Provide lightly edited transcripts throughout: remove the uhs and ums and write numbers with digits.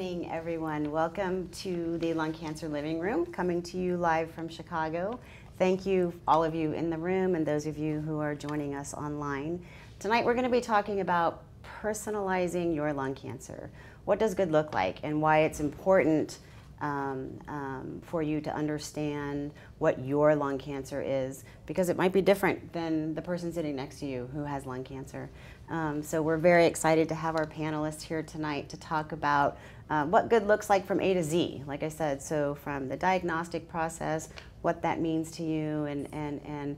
evening, everyone. Welcome to the Lung Cancer Living Room, coming to you live from Chicago. Thank you, all of you in the room and those of you who are joining us online. Tonight we're going to be talking about personalizing your lung cancer. What does good look like and why it's important for you to understand what your lung cancer is, because it might be different than the person sitting next to you who has lung cancer. So we're very excited to have our panelists here tonight to talk about what good looks like from A to Z, like I said. So from the diagnostic process, what that means to you, and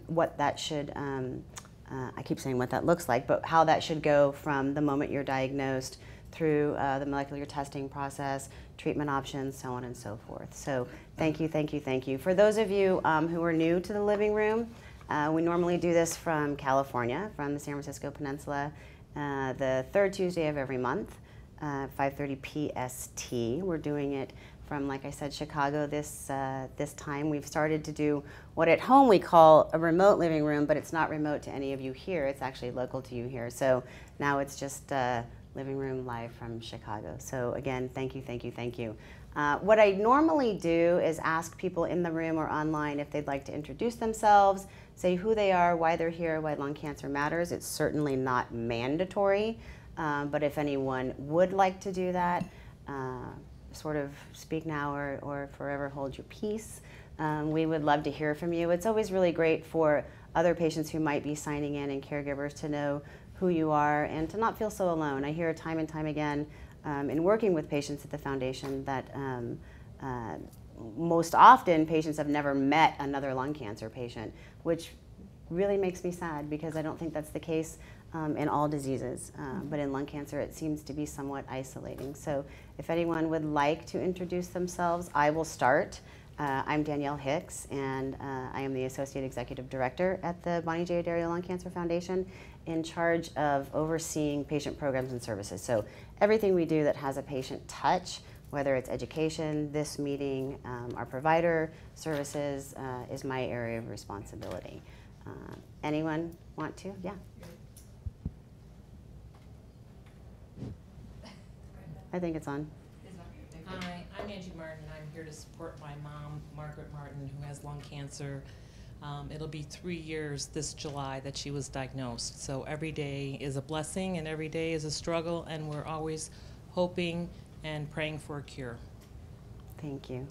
what that should, I keep saying what that looks like, but how that should go from the moment you're diagnosed through the molecular testing process, treatment options, so on and so forth. So thank you, thank you, thank you. For those of you who are new to the living room, we normally do this from California, from the San Francisco Peninsula, the third Tuesday of every month, 5:30 PST. We're doing it from, like I said, Chicago this time. We've started to do what at home we call a remote living room, but it's not remote to any of you here. It's actually local to you here. So now it's just living room live from Chicago. So again, thank you, thank you, thank you. What I normally do is ask people in the room or online if they'd like to introduce themselves, say who they are, why they're here, why lung cancer matters. It's certainly not mandatory, but if anyone would like to do that, sort of speak now or forever hold your peace. We would love to hear from you. It's always really great for other patients who might be signing in and caregivers to know who you are and to not feel so alone. I hear time and time again in working with patients at the foundation that most often patients have never met another lung cancer patient, which really makes me sad because I don't think that's the case in all diseases. But in lung cancer, it seems to be somewhat isolating. So if anyone would like to introduce themselves, I will start. I'm Danielle Hicks, and I am the Associate Executive Director at the Bonnie J. Adario Lung Cancer Foundation, in charge of overseeing patient programs and services. So everything we do that has a patient touch, whether it's education, this meeting, our provider services, is my area of responsibility. Anyone want to? Yeah. I think it's on. Hi, I'm Angie Martin, and I'm here to support my mom, Margaret Martin, who has lung cancer. It'll be 3 years this July that she was diagnosed. So every day is a blessing and every day is a struggle, and we're always hoping and praying for a cure. Thank you.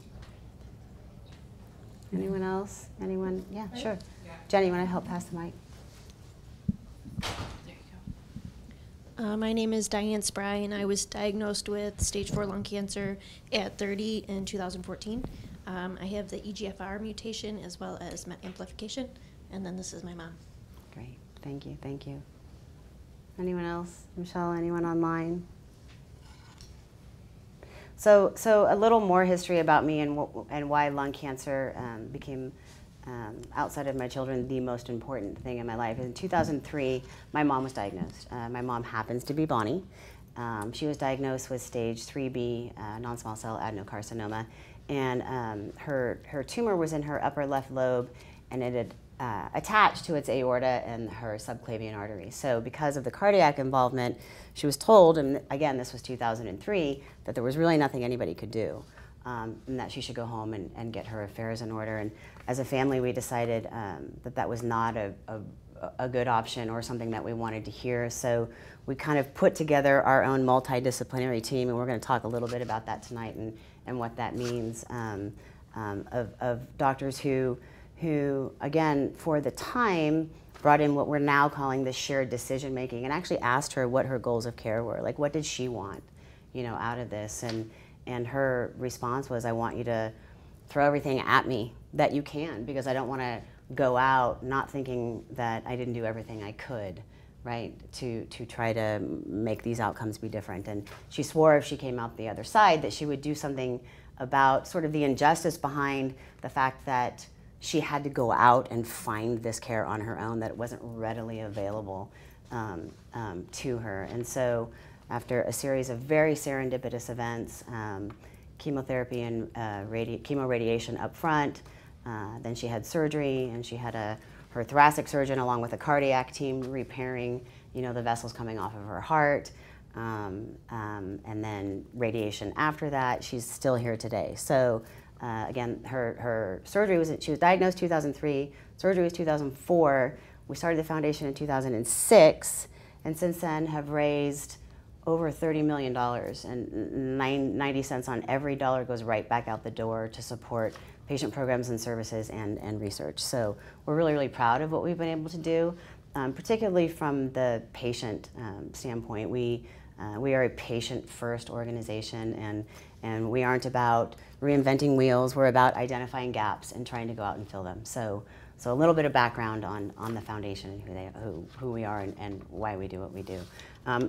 Anyone else? Anyone? Yeah, sure. Jenny, you want to help pass the mic? My name is Diane Spry, and I was diagnosed with stage 4 lung cancer at 30 in 2014. I have the EGFR mutation as well as MET amplification, and then this is my mom. Great, thank you, thank you. Anyone else? Michelle, anyone online? So a little more history about me and why lung cancer became, outside of my children, the most important thing in my life. In 2003, my mom was diagnosed. My mom happens to be Bonnie. She was diagnosed with stage 3B non-small cell adenocarcinoma, and her tumor was in her upper left lobe, and it had attached to its aorta and her subclavian artery. So because of the cardiac involvement, she was told, and again, this was 2003, that there was really nothing anybody could do, and that she should go home and get her affairs in order. And as a family, we decided that that was not a good option or something that we wanted to hear. So we kind of put together our own multidisciplinary team, and we're going to talk a little bit about that tonight and what that means, of doctors who, again, for the time, brought in what we're now calling the shared decision making, and actually asked her what her goals of care were. Like, what did she want, out of this? And her response was, I want you to throw everything at me that you can, because I don't want to go out not thinking that I didn't do everything I could, right, to try to make these outcomes be different. And she swore if she came out the other side that she would do something about sort of the injustice behind the fact that she had to go out and find this care on her own, that it wasn't readily available to her. And so after a series of very serendipitous events, chemotherapy and chemoradiation up front, then she had surgery, and she had her thoracic surgeon along with a cardiac team repairing the vessels coming off of her heart. and then radiation after that. She's still here today. So again, her surgery she was diagnosed 2003, surgery was 2004. We started the foundation in 2006, and since then have raised over $30 million, and 90 cents on every dollar goes right back out the door to support patient programs and services and research. So we're really, really proud of what we've been able to do, particularly from the patient standpoint. We are a patient-first organization, and we aren't about reinventing wheels. We're about identifying gaps and trying to go out and fill them. So a little bit of background on the foundation and who we are and why we do what we do.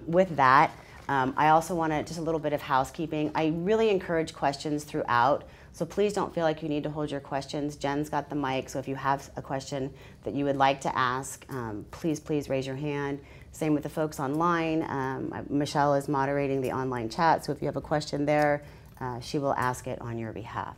With that, I also want to, just a little bit of housekeeping. I really encourage questions throughout, so please don't feel like you need to hold your questions. Jen's got the mic, so if you have a question that you would like to ask, please raise your hand. Same with the folks online. Michelle is moderating the online chat, so if you have a question there, she will ask it on your behalf.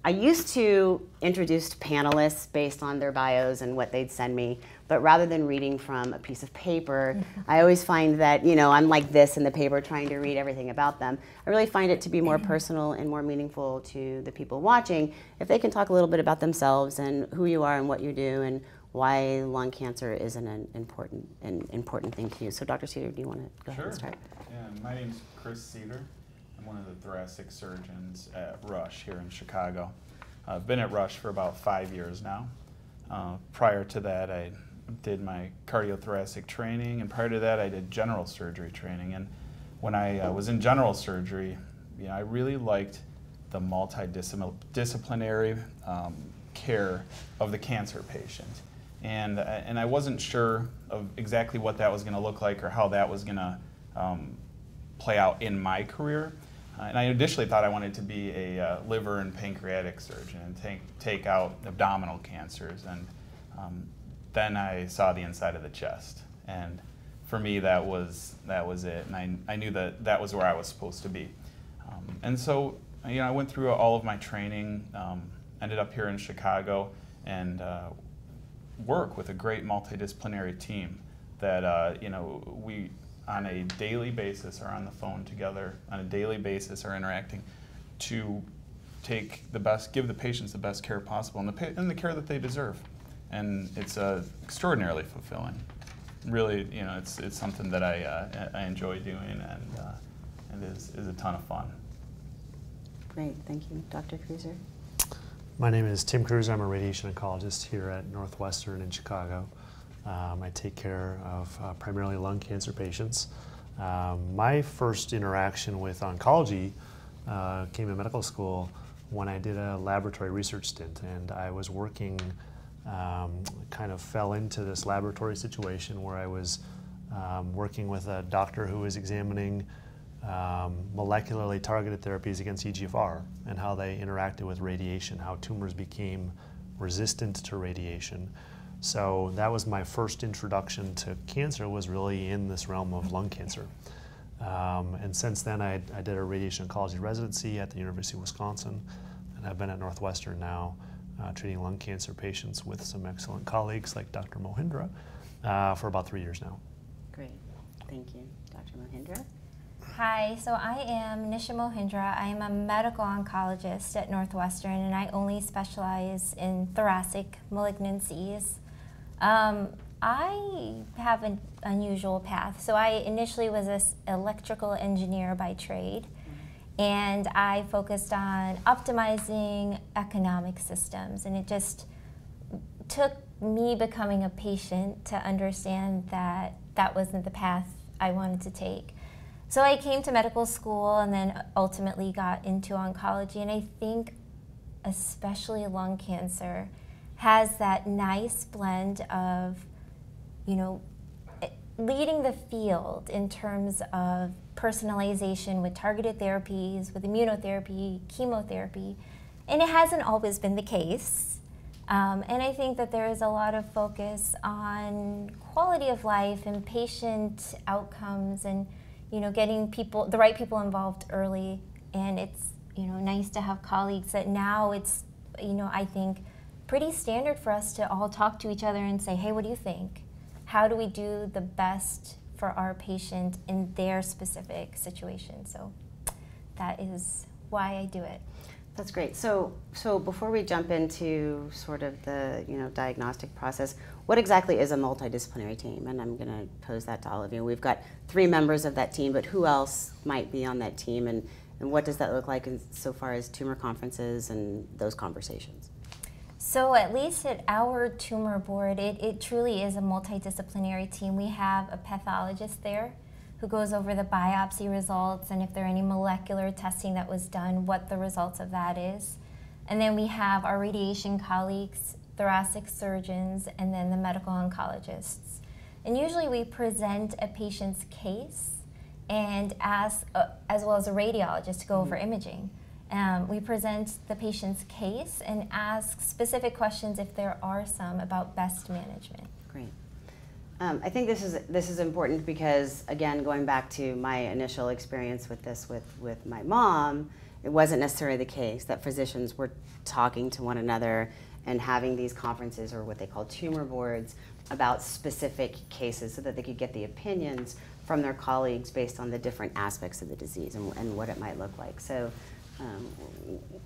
I used to introduce panelists based on their bios and what they'd send me, but rather than reading from a piece of paper, I always find that, I'm like this in the paper trying to read everything about them. I really find it to be more personal and more meaningful to the people watching if they can talk a little bit about themselves and who you are and what you do and why lung cancer is an important thing to you. So Dr. Cedar, do you want to go ahead and start? Yeah, my name's Chris Cedar. I'm one of the thoracic surgeons at Roche here in Chicago. I've been at Roche for about 5 years now. Prior to that, I did my cardiothoracic training, and prior to that, I did general surgery training. And when I was in general surgery, I really liked the multidisciplinary care of the cancer patient. And I wasn't sure of exactly what that was going to look like or how that was going to play out in my career. And I initially thought I wanted to be a liver and pancreatic surgeon and take out abdominal cancers. And then I saw the inside of the chest. And for me, that was it. And I knew that was where I was supposed to be. And so, I went through all of my training, ended up here in Chicago, and work with a great multidisciplinary team that, we on a daily basis are on the phone together, on a daily basis are interacting to give the patients the best care possible and the care that they deserve. And it's extraordinarily fulfilling. Really, it's something that I enjoy doing and is a ton of fun. Great, thank you. Dr. Cruiser? My name is Tim Cruiser. I'm a radiation oncologist here at Northwestern in Chicago. I take care of primarily lung cancer patients. My first interaction with oncology came in medical school when I did a laboratory research stint, and I was working, kind of fell into this laboratory situation where I was working with a doctor who was examining molecularly targeted therapies against EGFR and how they interacted with radiation, how tumors became resistant to radiation. So that was my first introduction to cancer, was really in this realm of lung cancer. And since then I did a radiation oncology residency at the University of Wisconsin, and I've been at Northwestern now treating lung cancer patients with some excellent colleagues like Dr. Mohindra for about 3 years now. Great, thank you. Dr. Mohindra? Hi, so I am Nisha Mohindra. I am a medical oncologist at Northwestern, and I only specialize in thoracic malignancies. I have an unusual path. So I initially was an electrical engineer by trade, and I focused on optimizing economic systems, and it just took me becoming a patient to understand that that wasn't the path I wanted to take. So I came to medical school and then ultimately got into oncology, and I think especially lung cancer has that nice blend of, leading the field in terms of personalization with targeted therapies, with immunotherapy, chemotherapy, and it hasn't always been the case. And I think that there is a lot of focus on quality of life and patient outcomes and getting the right people involved early, and it's nice to have colleagues that now it's I think pretty standard for us to all talk to each other and say, hey, what do you think? How do we do the best for our patient in their specific situation. So that is why I do it. That's great. So before we jump into sort of the diagnostic process, what exactly is a multidisciplinary team? And I'm going to pose that to all of you. We've got 3 members of that team, but who else might be on that team, and what does that look like so far as tumor conferences and those conversations? So at least at our tumor board, it truly is a multidisciplinary team. We have a pathologist there who goes over the biopsy results and if there are any molecular testing that was done, what the results of that is. And then we have our radiation colleagues, thoracic surgeons, and then the medical oncologists. And usually we present a patient's case and ask, as well as a radiologist, to go over imaging. We present the patient's case and ask specific questions, if there are some, about best management. Great. I think this is important because, again, going back to my initial experience with this with my mom, it wasn't necessarily the case that physicians were talking to one another and having these conferences, or what they call tumor boards, about specific cases so that they could get the opinions from their colleagues based on the different aspects of the disease and what it might look like. So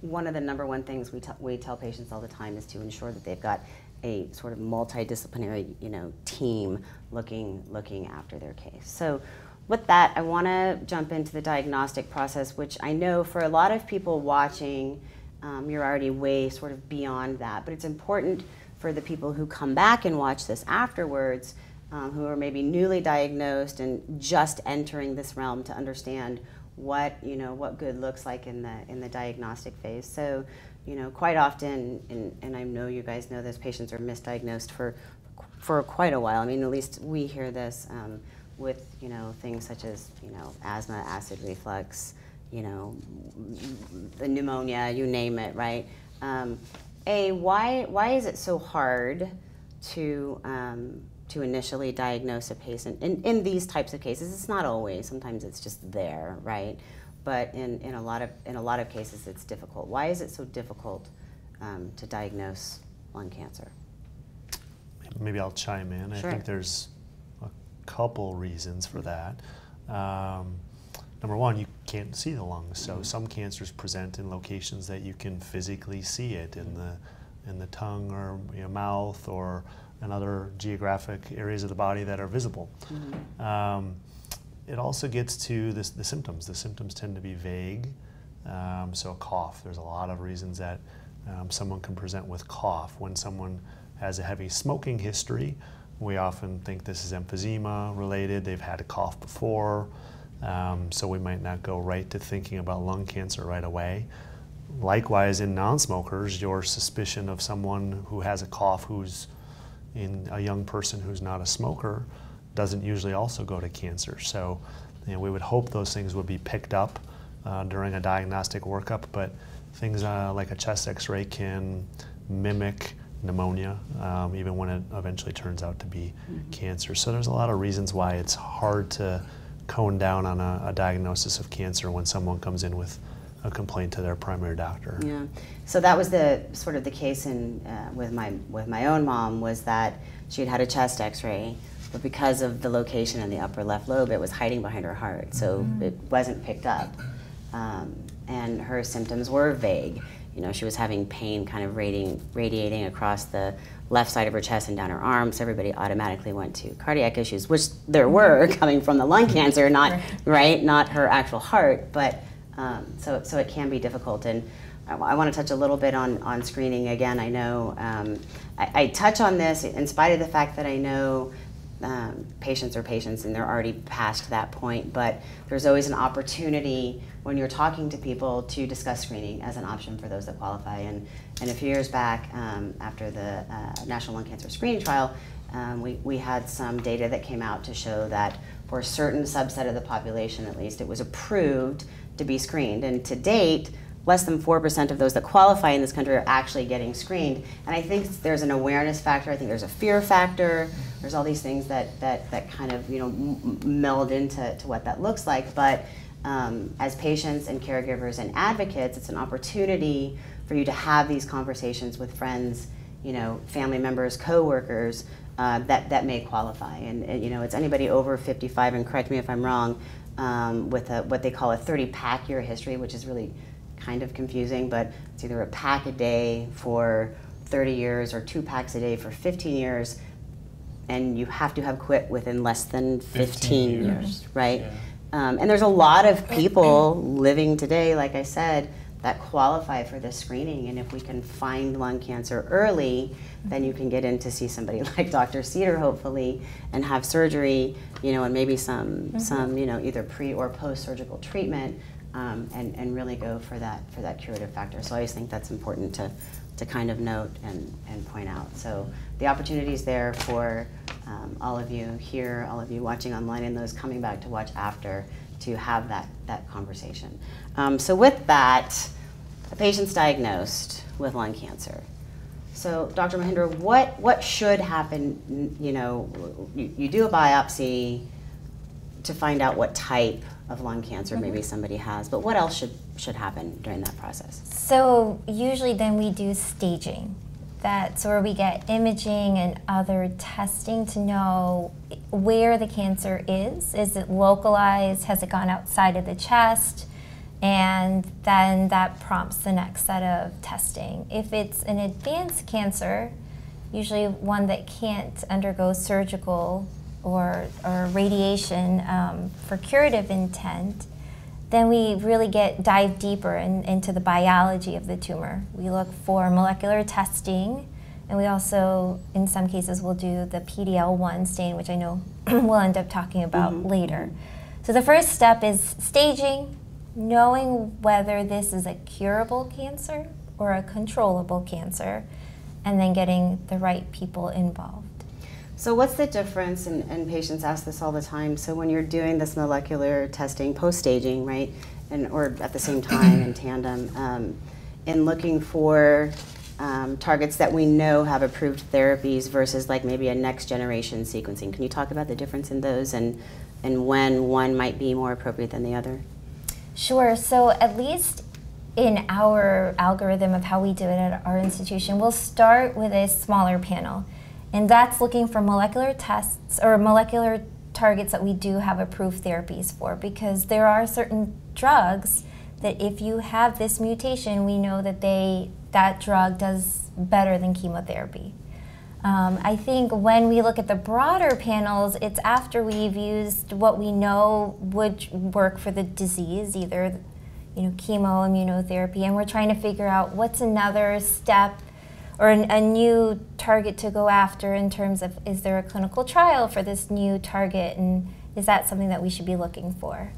one of the #1 things we tell patients all the time is to ensure that they've got a sort of multidisciplinary team looking after their case. So with that, I want to jump into the diagnostic process, which I know for a lot of people watching, you're already way sort of beyond that, but it's important for the people who come back and watch this afterwards, who are maybe newly diagnosed and just entering this realm, to understand what good looks like in the diagnostic phase. So, quite often, and I know you guys know this, patients are misdiagnosed for quite a while. I mean, at least we hear this with things such as asthma, acid reflux, the pneumonia, you name it, right? Why is it so hard to initially diagnose a patient in these types of cases? It's not always. Sometimes it's just there, right? But in a lot of cases, it's difficult. Why is it so difficult to diagnose lung cancer? Maybe I'll chime in. Sure. I think there's a couple reasons for that. #1, you can't see the lungs, so some cancers present in locations that you can physically see it, in the tongue or mouth or in other geographic areas of the body that are visible. It also gets to the symptoms. The symptoms tend to be vague. So a cough, there's a lot of reasons that someone can present with cough. When someone has a heavy smoking history, we often think this is emphysema related. They've had a cough before, so we might not go right to thinking about lung cancer right away. Likewise, in non-smokers, your suspicion of someone who has a cough who's in a young person who's not a smoker doesn't usually also go to cancer. So we would hope those things would be picked up during a diagnostic workup, but things like a chest x-ray can mimic pneumonia, even when it eventually turns out to be cancer. So there's a lot of reasons why it's hard to cone down on a diagnosis of cancer when someone comes in with a complaint to their primary doctor. Yeah. So that was the sort of the case with my own mom, was that she had had a chest x-ray, but because of the location in the upper left lobe, it was hiding behind her heart, so it wasn't picked up. And her symptoms were vague. She was having pain kind of radiating across the left side of her chest and down her arms. Everybody automatically went to cardiac issues, which there were coming from the lung cancer, not her actual heart. But so it can be difficult. And I want to touch a little bit on screening again. I know I touch on this in spite of the fact that I know patients are patients and they're already past that point, but there's always an opportunity when you're talking to people to discuss screening as an option for those that qualify. And a few years back, after the National Lung Cancer Screening Trial, we had some data that came out to show that for a certain subset of the population, at least, it was approved to be screened. And to date, less than 4% of those that qualify in this country are actually getting screened. And I think there's an awareness factor. I think there's a fear factor. There's all these things that kind of meld into what that looks like. But as patients and caregivers and advocates, it's an opportunity for you to have these conversations with friends, family members, coworkers, that may qualify. And you know, it's anybody over 55, and correct me if I'm wrong, with what they call a 30-pack year history, which is really kind of confusing, but it's either a pack a day for 30 years or 2 packs a day for 15 years, and you have to have quit within less than 15 years, right? Yeah. And there's a lot of people living today, like I said, that qualify for this screening, and if we can find lung cancer early, then you can get in to see somebody like Dr. Cedar, hopefully, and have surgery, you know, and maybe some you know, either pre or post-surgical treatment, and really go for that curative factor. So I always think that's important to kind of note and point out. So the opportunities there for all of you here, all of you watching online, and those coming back to watch after, to have that conversation. So with that, the patient's diagnosed with lung cancer. So Dr. Mahindra, what should happen? You know, you do a biopsy to find out what type of lung cancer maybe somebody has, but what else should happen during that process? So usually then we do staging. That's where we get imaging and other testing to know where the cancer is. Is it localized? Has it gone outside of the chest? And then that prompts the next set of testing. If it's an advanced cancer, usually one that can't undergo surgical or radiation for curative intent, then we really dive deeper into the biology of the tumor. We look for molecular testing, and we also, in some cases, will do the PD-L1 stain, which I know we'll end up talking about later. So the first step is staging, knowing whether this is a curable cancer or a controllable cancer, and then getting the right people involved. So what's the difference, and patients ask this all the time, so when you're doing this molecular testing, post-staging, right, or at the same time in tandem, in looking for targets that we know have approved therapies versus like maybe a next generation sequencing. Can you talk about the difference in those and when one might be more appropriate than the other? Sure, so at least in our algorithm of how we do it at our institution, we'll start with a smaller panel. And that's looking for molecular tests or molecular targets that we do have approved therapies for, because there are certain drugs that if you have this mutation, we know that that drug does better than chemotherapy. I think when we look at the broader panels, it's after we've used what we know would work for the disease, either chemo, immunotherapy, and we're trying to figure out what's another step or a new target to go after in terms of, is there a clinical trial for this new target, and is that something that we should be looking for?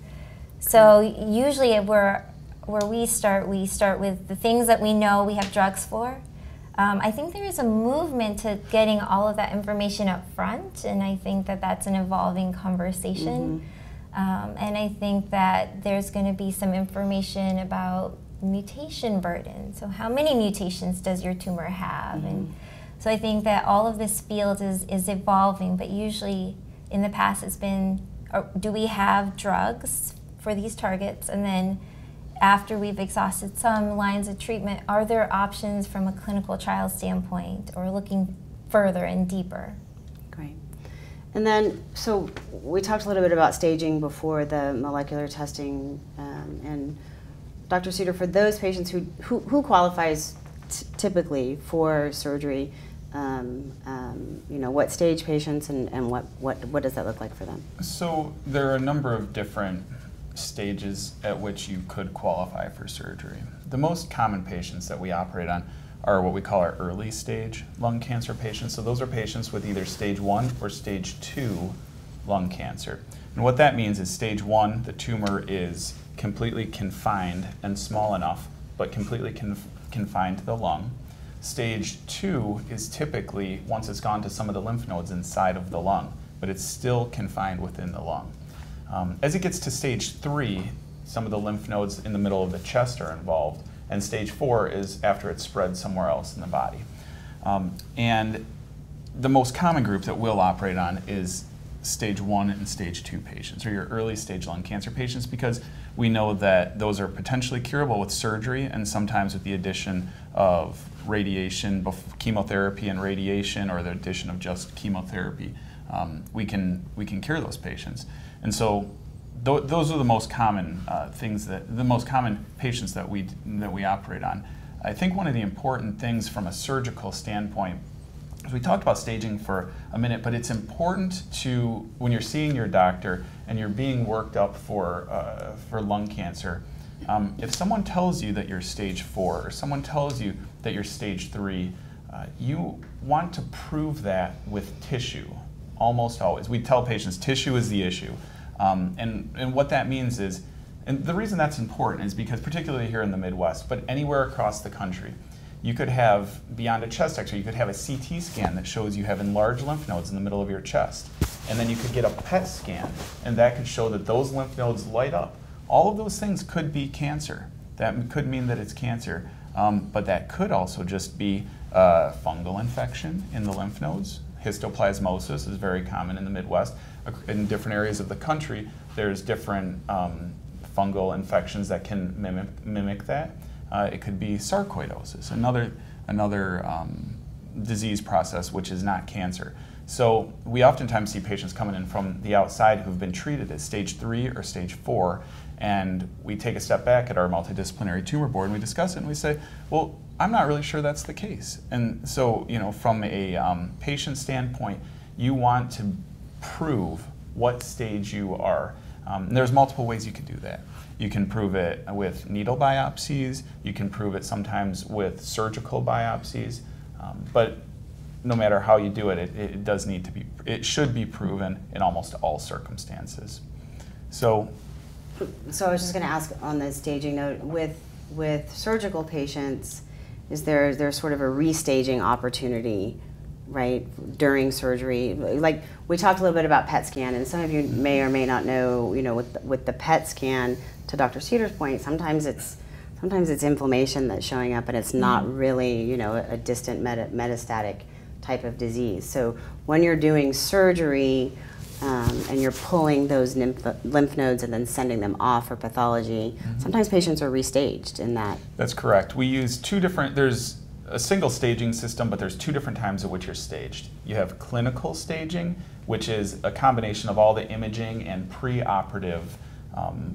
So usually where we start with the things that we know we have drugs for. I think there is a movement to getting all of that information up front, and I think that that's an evolving conversation. And I think that there's going to be some information about mutation burden. So how many mutations does your tumor have? And so I think that all of this field is evolving, but usually in the past it's been, do we have drugs for these targets? And then after we've exhausted some lines of treatment, are there options from a clinical trial standpoint or looking further and deeper? Great. And then, so we talked a little bit about staging before the molecular testing, and Dr. Cedar, for those patients who qualifies typically for surgery, what stage patients and what does that look like for them? So there are a number of different stages at which you could qualify for surgery. The most common patients that we operate on are what we call our early stage lung cancer patients. So those are patients with either stage 1 or stage 2 lung cancer. And what that means is stage 1, the tumor is completely confined and small enough, but completely confined to the lung. Stage 2 is typically, once it's gone to some of the lymph nodes inside of the lung, but it's still confined within the lung. As it gets to stage 3, some of the lymph nodes in the middle of the chest are involved, and stage 4 is after it's spread somewhere else in the body. And the most common group that we'll operate on is stage 1 and stage 2 patients, or your early stage lung cancer patients, because we know that those are potentially curable with surgery and sometimes with the addition of radiation, chemotherapy and radiation, or the addition of just chemotherapy. We can cure those patients. And so those are the most common the most common patients that we operate on. I think one of the important things from a surgical standpoint, we talked about staging for a minute, but it's important to, when you're seeing your doctor and you're being worked up for lung cancer, if someone tells you that you're stage 4 or someone tells you that you're stage 3, you want to prove that with tissue, almost always. We tell patients tissue is the issue. And what that means is, and the reason that's important is because particularly here in the Midwest, but anywhere across the country, you could have, beyond a chest x-ray, you could have a CT scan that shows you have enlarged lymph nodes in the middle of your chest. And then you could get a PET scan, and that could show that those lymph nodes light up. All of those things could be cancer. That could mean that it's cancer, but that could also just be fungal infection in the lymph nodes. Histoplasmosis is very common in the Midwest. In different areas of the country, there's different fungal infections that can mimic that. It could be sarcoidosis, another disease process which is not cancer. So we oftentimes see patients coming in from the outside who've been treated as stage 3 or stage 4, and we take a step back at our multidisciplinary tumor board and we discuss it and we say, well, I'm not really sure that's the case. And so, you know, from a patient standpoint, you want to prove what stage you are. And there's multiple ways you can do that. You can prove it with needle biopsies. You can prove it sometimes with surgical biopsies. But no matter how you do it, it should be proven in almost all circumstances. So I was just going to ask on the staging note, with surgical patients, is there sort of a restaging opportunity, right, during surgery? Like, we talked a little bit about PET scan, and some of you may or may not know, you know, with the PET scan, to Dr. Cedar's point, sometimes it's inflammation that's showing up, and it's not really, you know, a distant metastatic type of disease. So when you're doing surgery and you're pulling those lymph nodes and then sending them off for pathology, sometimes patients are restaged in that. That's correct. We use there's a single staging system, but there's 2 different times at which you're staged. You have clinical staging, which is a combination of all the imaging and preoperative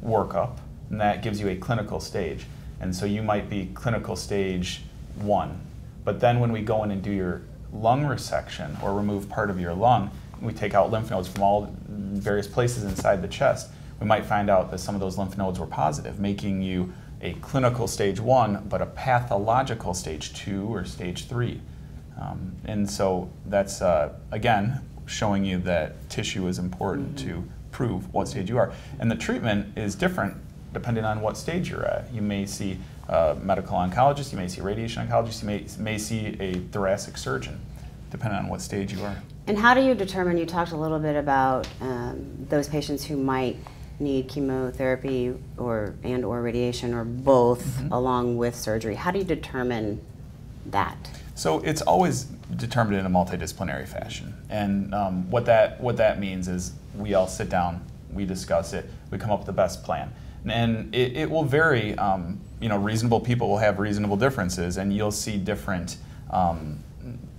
workup, and that gives you a clinical stage. And so you might be clinical stage 1. But then when we go in and do your lung resection or remove part of your lung, we take out lymph nodes from all various places inside the chest, we might find out that some of those lymph nodes were positive, making you a clinical stage 1, but a pathological stage 2 or stage 3. And so that's, again, showing you that tissue is important to prove what stage you are. And the treatment is different depending on what stage you're at. You may see a medical oncologist, you may see a radiation oncologist, you may see a thoracic surgeon, depending on what stage you are. And how do you determine, you talked a little bit about those patients who might need chemotherapy and or radiation or both along with surgery. How do you determine that? So it's always determined in a multidisciplinary fashion. And what that means is we all sit down, we discuss it, we come up with the best plan. And it will vary. You know, reasonable people will have reasonable differences, and you'll see different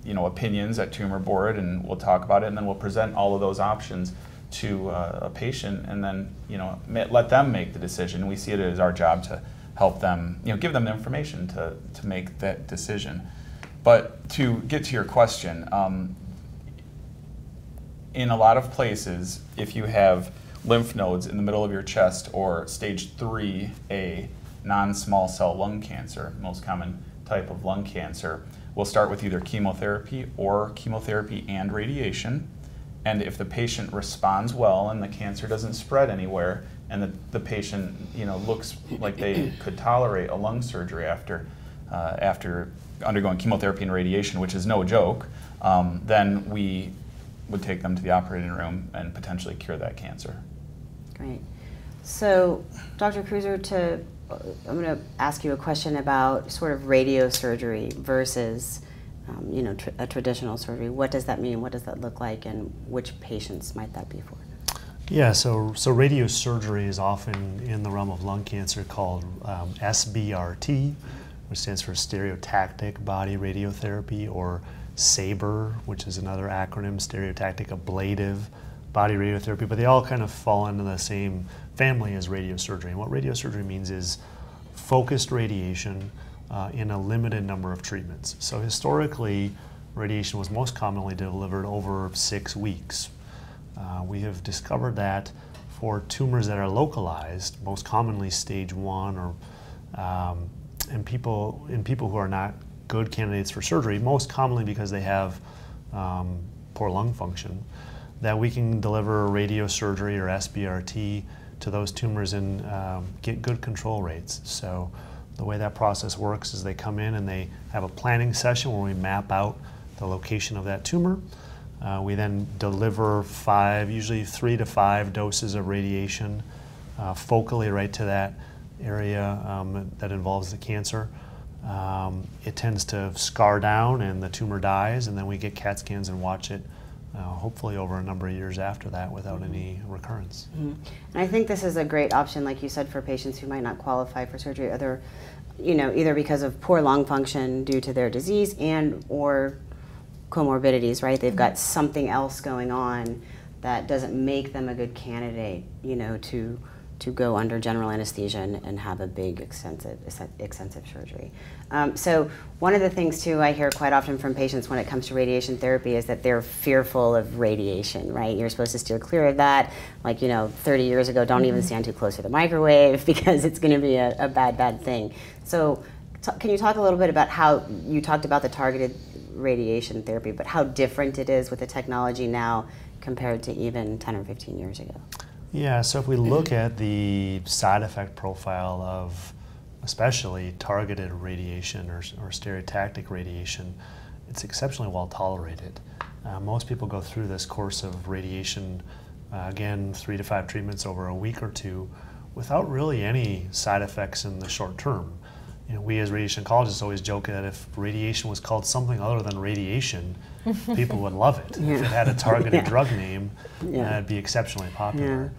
you know, opinions at tumor board, and we'll talk about it, and then we'll present all of those options to a patient, and then, you know, let them make the decision. We see it as our job to help them, you know, give them the information to make that decision. But to get to your question, in a lot of places, if you have lymph nodes in the middle of your chest or stage 3A non-small cell lung cancer, most common type of lung cancer, we'll start with either chemotherapy or chemotherapy and radiation. And if the patient responds well and the cancer doesn't spread anywhere, and the patient, you know, looks like they could tolerate a lung surgery after undergoing chemotherapy and radiation, which is no joke, then we would take them to the operating room and potentially cure that cancer. Great. So, Dr. Cruiser, I'm going to ask you a question about sort of radiosurgery versus you know, a traditional surgery. What does that mean? What does that look like? And which patients might that be for? Yeah, so radiosurgery is often in the realm of lung cancer called SBRT, which stands for stereotactic body radiotherapy, or SABR, which is another acronym, stereotactic ablative body radiotherapy, but they all kind of fall into the same family as radiosurgery. And what radiosurgery means is focused radiation in a limited number of treatments. So historically, radiation was most commonly delivered over 6 weeks. We have discovered that for tumors that are localized, most commonly stage 1, or in people who are not good candidates for surgery, most commonly because they have poor lung function, that we can deliver radiosurgery or SBRT to those tumors and get good control rates. So the way that process works is they come in and they have a planning session where we map out the location of that tumor. We then deliver usually 3 to 5 doses of radiation focally right to that area that involves the cancer. It tends to scar down and the tumor dies, and then we get CAT scans and watch it hopefully over a number of years after that without any recurrence. Mm-hmm. And I think this is a great option, like you said, for patients who might not qualify for surgery, either because of poor lung function due to their disease or comorbidities, right? They've got something else going on that doesn't make them a good candidate, to go under general anesthesia and have a big, extensive surgery. So one of the things, too, I hear quite often from patients when it comes to radiation therapy is that they're fearful of radiation, right? You're supposed to steer clear of that. Like, 30 years ago, don't even stand too close to the microwave because it's going to be a bad thing. So can you talk a little bit about how you talked about the targeted radiation therapy, but how different it is with the technology now compared to even 10 or 15 years ago? Yeah, so if we look at the side effect profile of especially targeted radiation or stereotactic radiation, it's exceptionally well tolerated. Most people go through this course of radiation, again, 3 to 5 treatments over a week or 2, without really any side effects in the short term. We as radiation oncologists always joke that if radiation was called something other than radiation, people would love it. Yeah. If it had a targeted Yeah. drug name, it'd be exceptionally popular.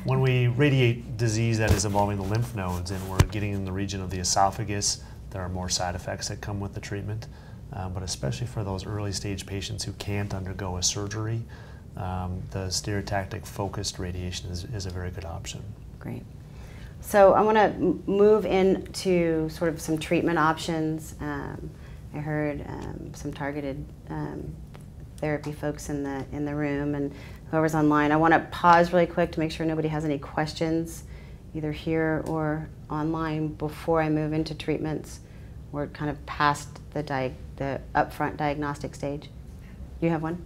When we radiate disease that is involving the lymph nodes and we're getting in the region of the esophagus, there are more side effects that come with the treatment. But especially for those early stage patients who can't undergo a surgery, the stereotactic focused radiation is a very good option. Great. So I want to move into sort of some treatment options. I heard some targeted therapy folks in the room, and whoever's online. I want to pause really quick to make sure nobody has any questions, either here or online, before I move into treatments. We're kind of past the upfront diagnostic stage. You have one?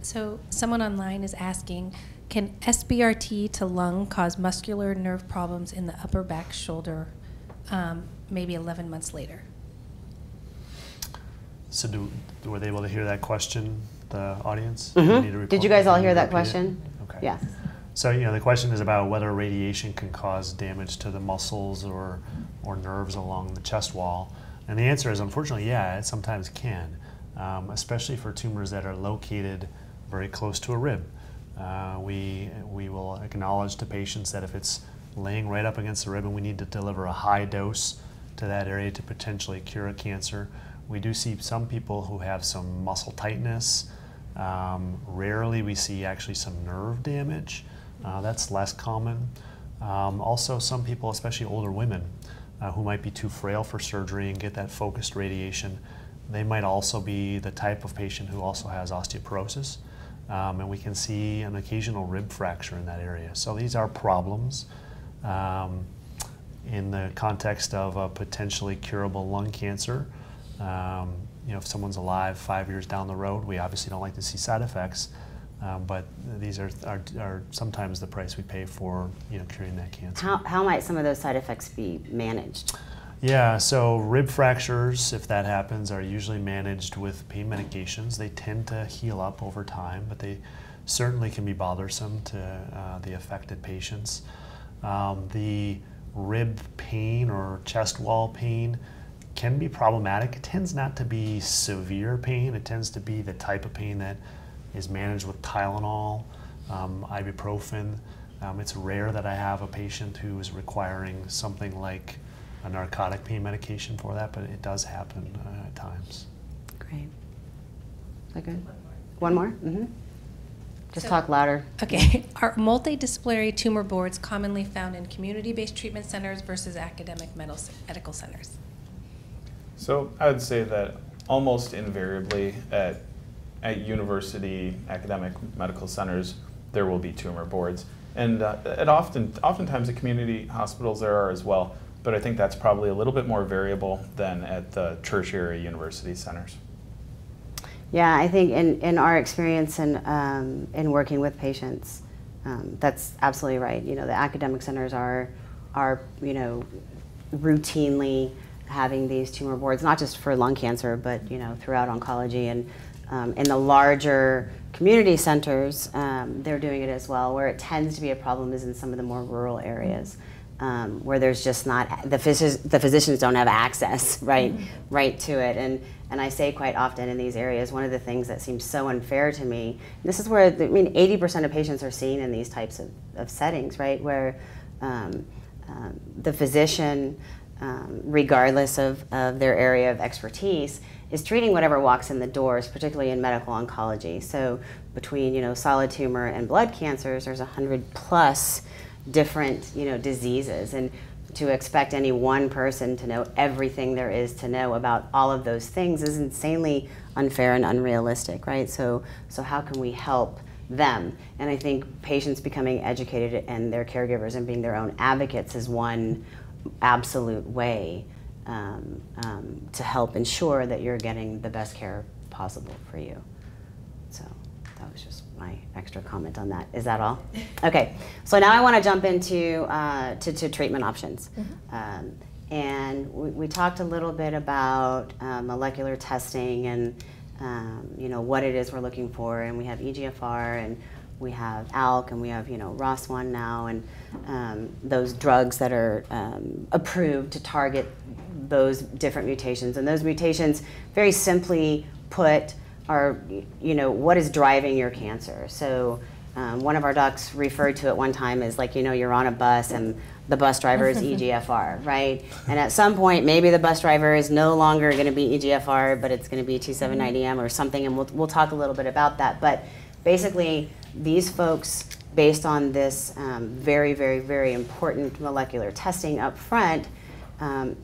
So someone online is asking, can SBRT to lung cause muscular nerve problems in the upper back shoulder maybe 11 months later? So were they able to hear that question, the audience? Mm-hmm. Did you guys all hear that question? Okay. Yeah. So the question is about whether radiation can cause damage to the muscles or nerves along the chest wall. And the answer is, unfortunately, yeah, it sometimes can, especially for tumors that are located very close to a rib. We will acknowledge to patients that if it's laying right up against the rib and we need to deliver a high dose to that area to potentially cure a cancer. We do see some people who have some muscle tightness. Rarely we see actually some nerve damage. That's less common. Also, some people, especially older women, who might be too frail for surgery and get that focused radiation, they might also be the type of patient who also has osteoporosis. And we can see an occasional rib fracture in that area. So these are problems in the context of a potentially curable lung cancer. If someone's alive 5 years down the road, we obviously don't like to see side effects, but these are sometimes the price we pay for curing that cancer. How might some of those side effects be managed? Yeah, so rib fractures, if that happens, are usually managed with pain medications. They tend to heal up over time, but they certainly can be bothersome to the affected patients. The rib pain or chest wall pain can be problematic. It tends not to be severe pain. It tends to be the type of pain that is managed with Tylenol ibuprofen. It's rare that I have a patient who is requiring something like a narcotic pain medication for that, but it does happen at times. Great. Is that good? One more? Mm-hmm. Just So- talk louder. Okay. Are multidisciplinary tumor boards commonly found in community-based treatment centers versus academic medical centers? So I would say that almost invariably at university academic medical centers, there will be tumor boards. And oftentimes at community hospitals there are as well, but I think that's probably a little bit more variable than at the tertiary university centers. Yeah, I think in our experience in working with patients, that's absolutely right. You know, the academic centers are you know, routinely having these tumor boards, not just for lung cancer, but you know, throughout oncology. And in the larger community centers, they're doing it as well. Where it tends to be a problem is in some of the more rural areas, where there's just not the physicians don't have access right to it. And I say quite often in these areas, one of the things that seems so unfair to me, this is where, I mean, 80% of patients are seen in these types of settings, right? Where the physician, regardless of their area of expertise, is treating whatever walks in the doors, particularly in medical oncology. So between, you know, solid tumor and blood cancers, there's 100+ different, you know, diseases. And to expect any one person to know everything there is to know about all of those things is insanely unfair and unrealistic, right? So how can we help them? And I think patients becoming educated and their caregivers and being their own advocates is one absolute way to help ensure that you're getting the best care possible for you. So that was just my extra comment on that. Is that all? Okay. So now I want to jump into to treatment options. Mm-hmm. And we talked a little bit about molecular testing and you know, what it is we're looking for. And we have EGFR and we have ALK and we have, you know, ROS1 now, and those drugs that are approved to target those different mutations. And those mutations, very simply put, are, you know, what is driving your cancer. So one of our docs referred to it one time as like, you know, you're on a bus and the bus driver is EGFR, right? And at some point, maybe the bus driver is no longer going to be EGFR, but it's going to be 2790M or something, and we'll talk a little bit about that. But basically, these folks, based on this very, very, very important molecular testing up front,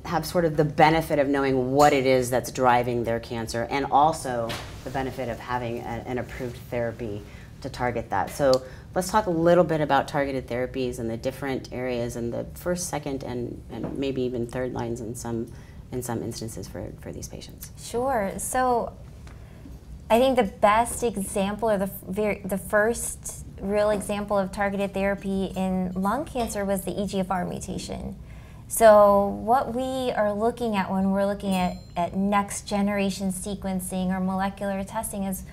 have sort of the benefit of knowing what it is that's driving their cancer, and also the benefit of having an approved therapy to target that. So let's talk a little bit about targeted therapies and the different areas and the first, second, and maybe even third lines in some instances for these patients. Sure. So I think the best example, or the first real example of targeted therapy in lung cancer was the EGFR mutation. So what we are looking at when we're looking at next generation sequencing or molecular testing is,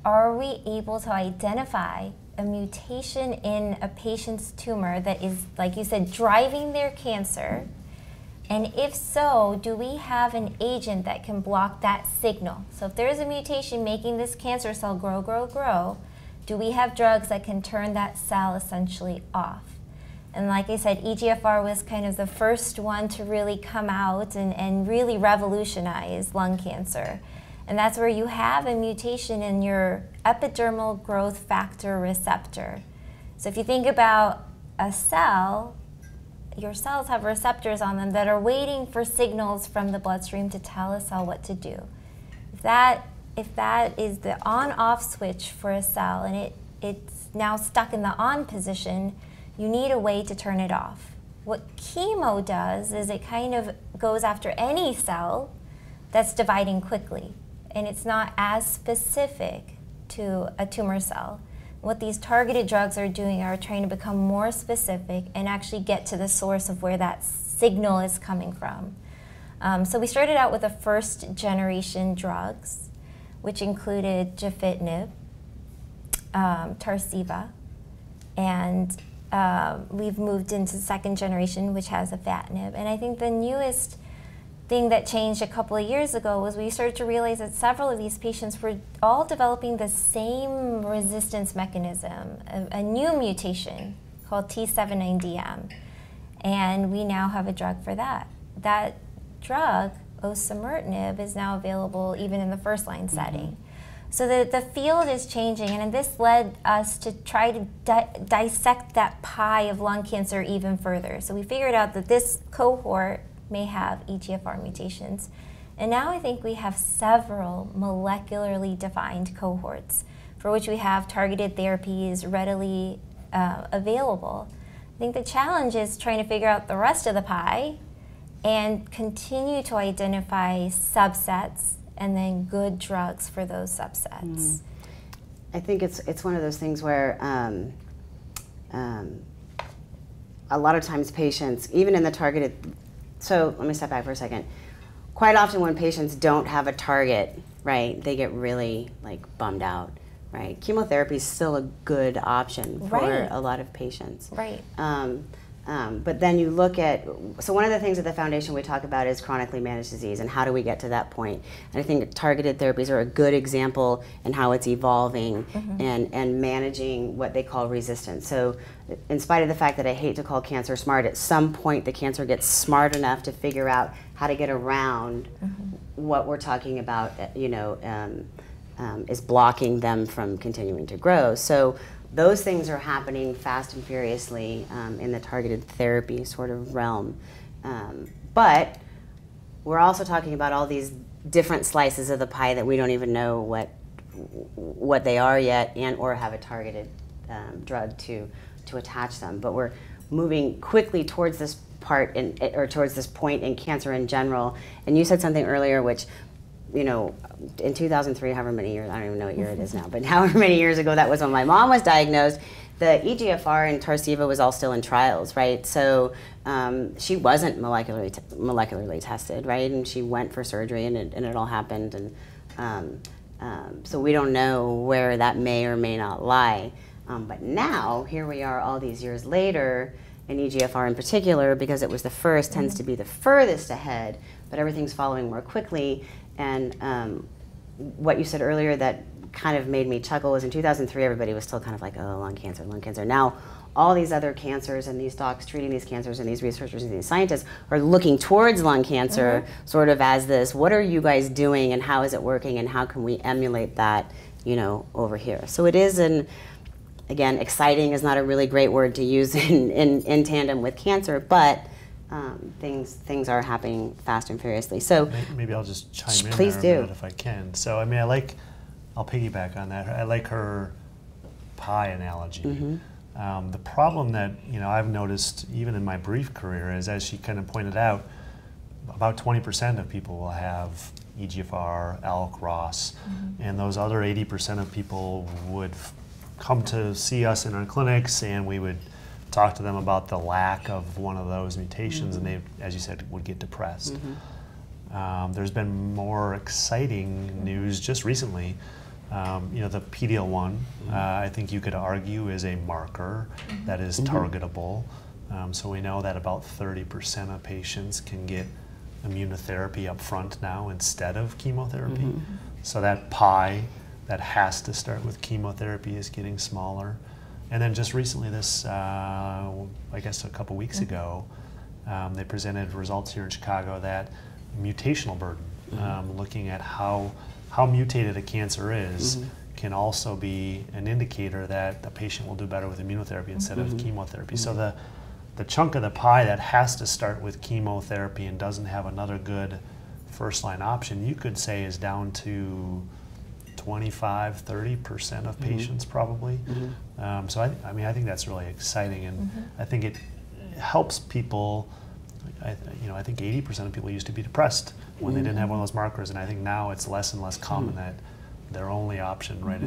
are we able to identify a mutation in a patient's tumor that is, like you said, driving their cancer? And if so, do we have an agent that can block that signal? So if there's a mutation making this cancer cell grow, do we have drugs that can turn that cell essentially off? And like I said, EGFR was kind of the first one to really come out and really revolutionize lung cancer. And that's where you have a mutation in your epidermal growth factor receptor. So if you think about a cell, your cells have receptors on them that are waiting for signals from the bloodstream to tell a cell what to do. If that is the on-off switch for a cell and it's now stuck in the on position, you need a way to turn it off. What chemo does is it kind of goes after any cell that's dividing quickly, and it's not as specific to a tumor cell. What these targeted drugs are doing are trying to become more specific and actually get to the source of where that signal is coming from. So we started out with the first generation drugs, which included gefitinib, Tarceva, and we've moved into second generation, which has afatinib. And I think the newest thing that changed a couple of years ago was we started to realize that several of these patients were all developing the same resistance mechanism, a new mutation called T790M. And we now have a drug for that. That drug, osimertinib, is now available even in the first-line setting. So the field is changing, and this led us to try to dissect that pie of lung cancer even further. So we figured out that this cohort may have EGFR mutations. And now I think we have several molecularly defined cohorts for which we have targeted therapies readily available. I think the challenge is trying to figure out the rest of the pie and continue to identify subsets and then good drugs for those subsets. I think it's one of those things where a lot of times patients, even in the targeted, so let me step back for a second. Quite often when patients don't have a target, right, they get really like bummed out, right? Chemotherapy is still a good option for a lot of patients. Right. But then you look at, so one of the things at the foundation we talk about is chronically managed disease and how do we get to that point. And I think targeted therapies are a good example in how it's evolving and managing what they call resistance. So in spite of the fact that I hate to call cancer smart, at some point the cancer gets smart enough to figure out how to get around what we're talking about, is blocking them from continuing to grow. So those things are happening fast and furiously in the targeted therapy sort of realm. But we're also talking about all these different slices of the pie that we don't even know what they are yet and or have a targeted drug to attach them. But we're moving quickly towards this part or towards this point in cancer in general. And you said something earlier which, in 2003, however many years, I don't even know what year it is now, but however many years ago that was when my mom was diagnosed, the EGFR and Tarceva was all still in trials, right? So she wasn't molecularly tested, right? And she went for surgery and it all happened. And so we don't know where that may or may not lie. But now, here we are all these years later, and EGFR in particular, because it was the first, tends to be the furthest ahead, but everything's following more quickly. And what you said earlier that kind of made me chuckle was in 2003, everybody was still kind of like, oh, lung cancer, lung cancer. Now, all these other cancers and these docs treating these cancers and these researchers and these scientists are looking towards lung cancer sort of as this, what are you guys doing and how is it working and how can we emulate that, over here? So it is again, exciting is not a really great word to use in tandem with cancer, but things are happening fast and furiously. So maybe I'll just chime in please there a do. minute if I can. So I mean, I'll piggyback on that. I like her pie analogy. The problem that I've noticed even in my brief career is, as she kind of pointed out, about 20% of people will have EGFR, ALK, ROS, and those other 80% of people would come to see us in our clinics, and we would talk to them about the lack of one of those mutations, and they, as you said, would get depressed. There's been more exciting news just recently. The PD-L1, I think you could argue is a marker that is targetable. So we know that about 30% of patients can get immunotherapy up front now instead of chemotherapy. So that pie that has to start with chemotherapy is getting smaller. And then just recently, I guess a couple weeks ago, they presented results here in Chicago that mutational burden, looking at how mutated a cancer is, can also be an indicator that the patient will do better with immunotherapy instead of chemotherapy. So the chunk of the pie that has to start with chemotherapy and doesn't have another good first-line option, you could say is down to 25–30% of patients probably. So I think that's really exciting, and I think it helps people. I think 80% of people used to be depressed when they didn't have one of those markers, and I think now it's less and less common that their only option right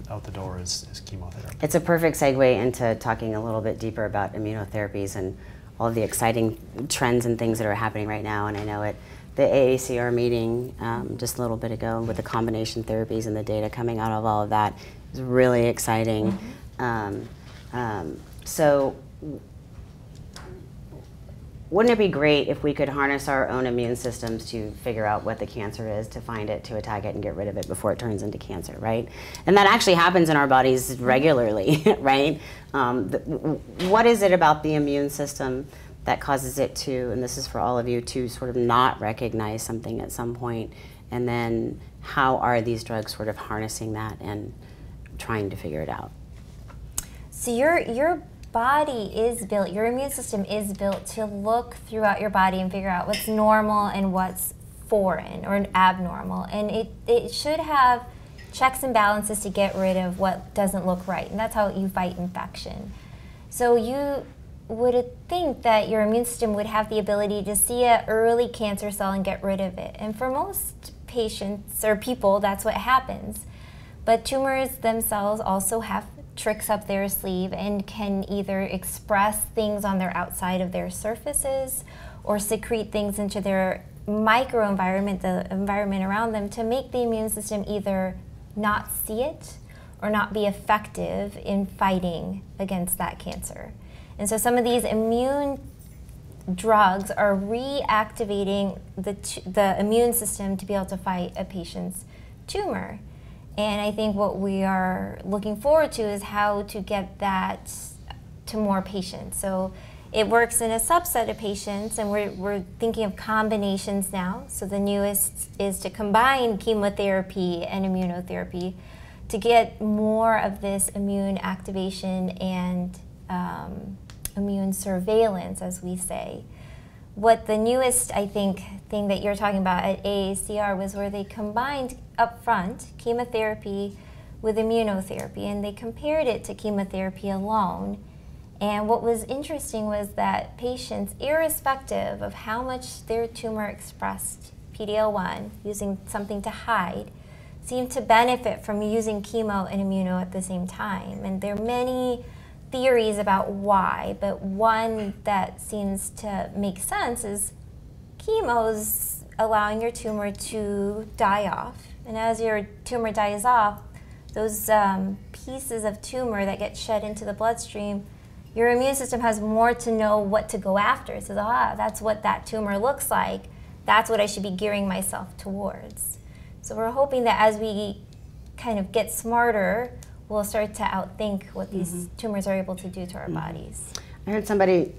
out the door is chemotherapy. It's a perfect segue into talking a little bit deeper about immunotherapies and all of the exciting trends and things that are happening right now. And I know at the AACR meeting just a little bit ago with the combination therapies and the data coming out of all of that is really exciting. wouldn't it be great if we could harness our own immune systems to figure out what the cancer is, to find it, to attack it, and get rid of it before it turns into cancer, right? And that actually happens in our bodies regularly, right? What is it about the immune system that causes it to, and this is for all of you, to sort of not recognize something at some point, and then how are these drugs sort of harnessing that and trying to figure it out? So your body is built, your immune system is built to look throughout your body and figure out what's normal and what's foreign or abnormal. And it should have checks and balances to get rid of what doesn't look right. And that's how you fight infection. So you would think that your immune system would have the ability to see an early cancer cell and get rid of it. And for most patients or people, that's what happens. But tumors themselves also have tricks up their sleeve and can either express things on their outside of their surfaces or secrete things into their microenvironment, the environment around them, to make the immune system either not see it or not be effective in fighting against that cancer. And so some of these immune drugs are reactivating the immune system to be able to fight a patient's tumor. And I think what we are looking forward to is how to get that to more patients. So it works in a subset of patients, and we're thinking of combinations now. So the newest is to combine chemotherapy and immunotherapy to get more of this immune activation and immune surveillance, as we say. What the newest, I think, thing that you're talking about at AACR was where they combined up front chemotherapy with immunotherapy, and they compared it to chemotherapy alone. And what was interesting was that patients, irrespective of how much their tumor expressed PD-L1, using something to hide, seemed to benefit from using chemo and immuno at the same time. And there are many theories about why, but one that seems to make sense is chemo's allowing your tumor to die off. And as your tumor dies off, those pieces of tumor that get shed into the bloodstream, your immune system has more to know what to go after. It says, that's what that tumor looks like. That's what I should be gearing myself towards. So we're hoping that as we kind of get smarter, we'll start to outthink what these tumors are able to do to our bodies. I heard somebody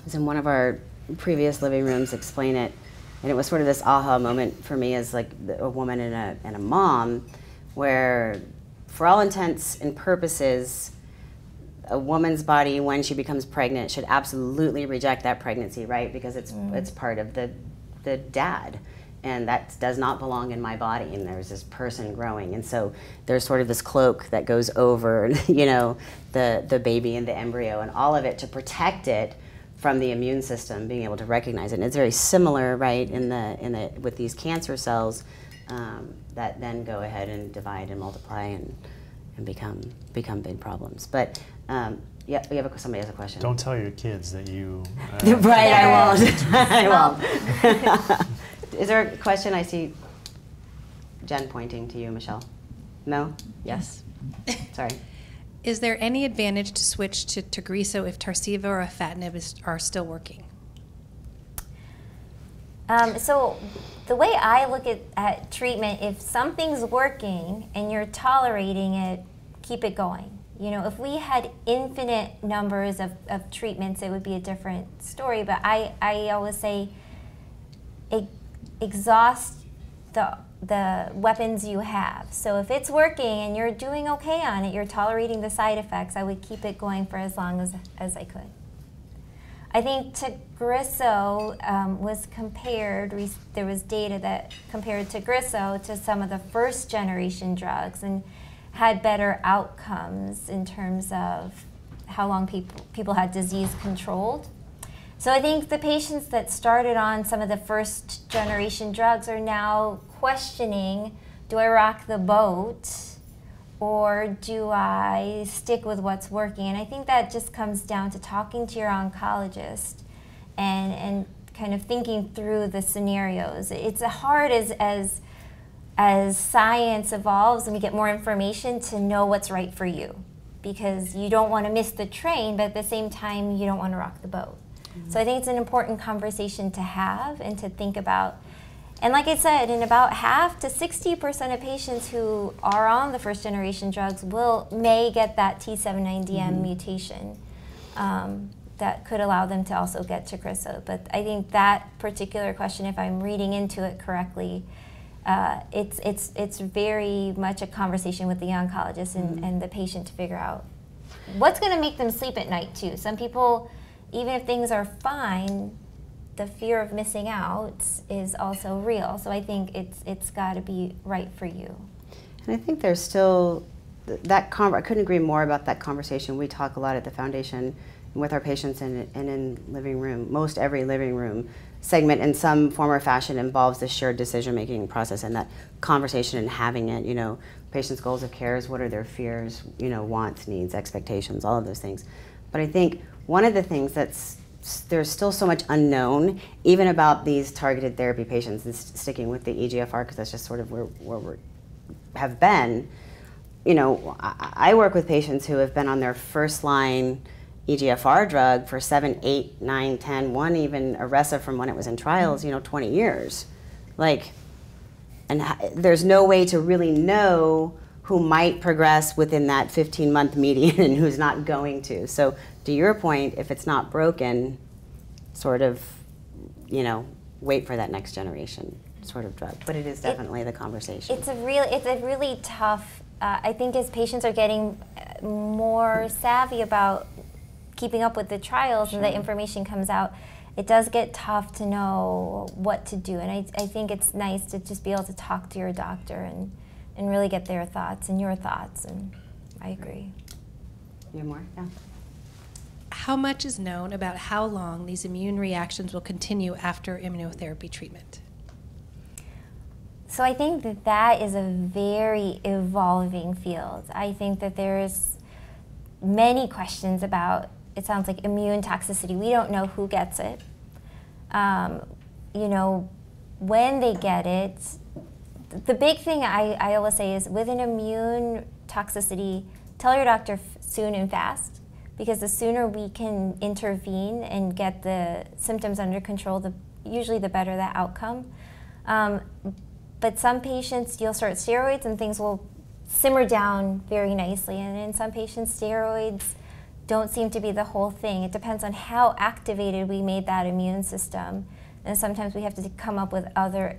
who's in one of our previous living rooms explain it, and it was sort of this aha moment for me as like a woman and a mom, where for all intents and purposes, a woman's body, when she becomes pregnant, should absolutely reject that pregnancy, right? Because it's part of the dad. And that does not belong in my body, and there's this person growing. And so there's sort of this cloak that goes over, you know, the baby and the embryo and all of it to protect it from the immune system being able to recognize it. And it's very similar, right, with these cancer cells that then go ahead and divide and multiply and become big problems. But yeah, somebody has a question. Don't tell your kids that you... right, I won't. I won't. Is there a question? I see Jen pointing to you, Michelle. No? Yes. Sorry. Is there any advantage to switch to Tagrisso if Tarceva or afatinib are still working? So the way I look at treatment, if something's working and you're tolerating it, keep it going. You know, if we had infinite numbers of treatments, it would be a different story. But I always say, exhaust the weapons you have. So if it's working and you're doing okay on it, you're tolerating the side effects, I would keep it going for as long as I could. I think Tagrisso was compared, there was data that compared Tagrisso to some of the first generation drugs and had better outcomes in terms of how long people had disease controlled. So I think the patients that started on some of the first generation drugs are now questioning, do I rock the boat or do I stick with what's working? And I think that just comes down to talking to your oncologist and kind of thinking through the scenarios. It's hard as science evolves and we get more information to know what's right for you, because you don't want to miss the train, but at the same time you don't want to rock the boat. So I think it's an important conversation to have and to think about. And like I said, in about half to 60% of patients who are on the first generation drugs may get that T790M mutation that could allow them to also get Takeda. But I think that particular question, if I'm reading into it correctly, it's very much a conversation with the oncologist and the patient to figure out what's going to make them sleep at night too. Some people, even if things are fine, the fear of missing out is also real. So I think it's got to be right for you. And I think there's still that I couldn't agree more about that conversation. We talk a lot at the foundation with our patients and in living room. Most every living room segment in some form or fashion involves the shared decision-making process and that conversation and having it, patients' goals of care is what are their fears, wants, needs, expectations, all of those things. But I think one of the things there's still so much unknown, even about these targeted therapy patients, and sticking with the EGFR, because that's just sort of where we have been. I work with patients who have been on their first-line EGFR drug for 7, 8, 9, 10, one even Iressa from when it was in trials, 20 years. And there's no way to really know who might progress within that 15-month median and who's not going to. So to your point, if it's not broken, sort of, wait for that next generation sort of drug. But it is definitely the conversation. It's a really tough, I think as patients are getting more savvy about keeping up with the trials and the information comes out, it does get tough to know what to do. And I think it's nice to just be able to talk to your doctor and really get their thoughts and your thoughts, and I agree. You have more? Yeah. How much is known about how long these immune reactions will continue after immunotherapy treatment? So I think that is a very evolving field. I think that there's many questions about, it sounds like, immune toxicity. We don't know who gets it. When they get it, the big thing I always say is with an immune toxicity, tell your doctor soon and fast, because the sooner we can intervene and get the symptoms under control, usually the better the outcome. But some patients, you'll start steroids and things will simmer down very nicely. And in some patients, steroids don't seem to be the whole thing. It depends on how activated we made that immune system. And sometimes we have to come up with other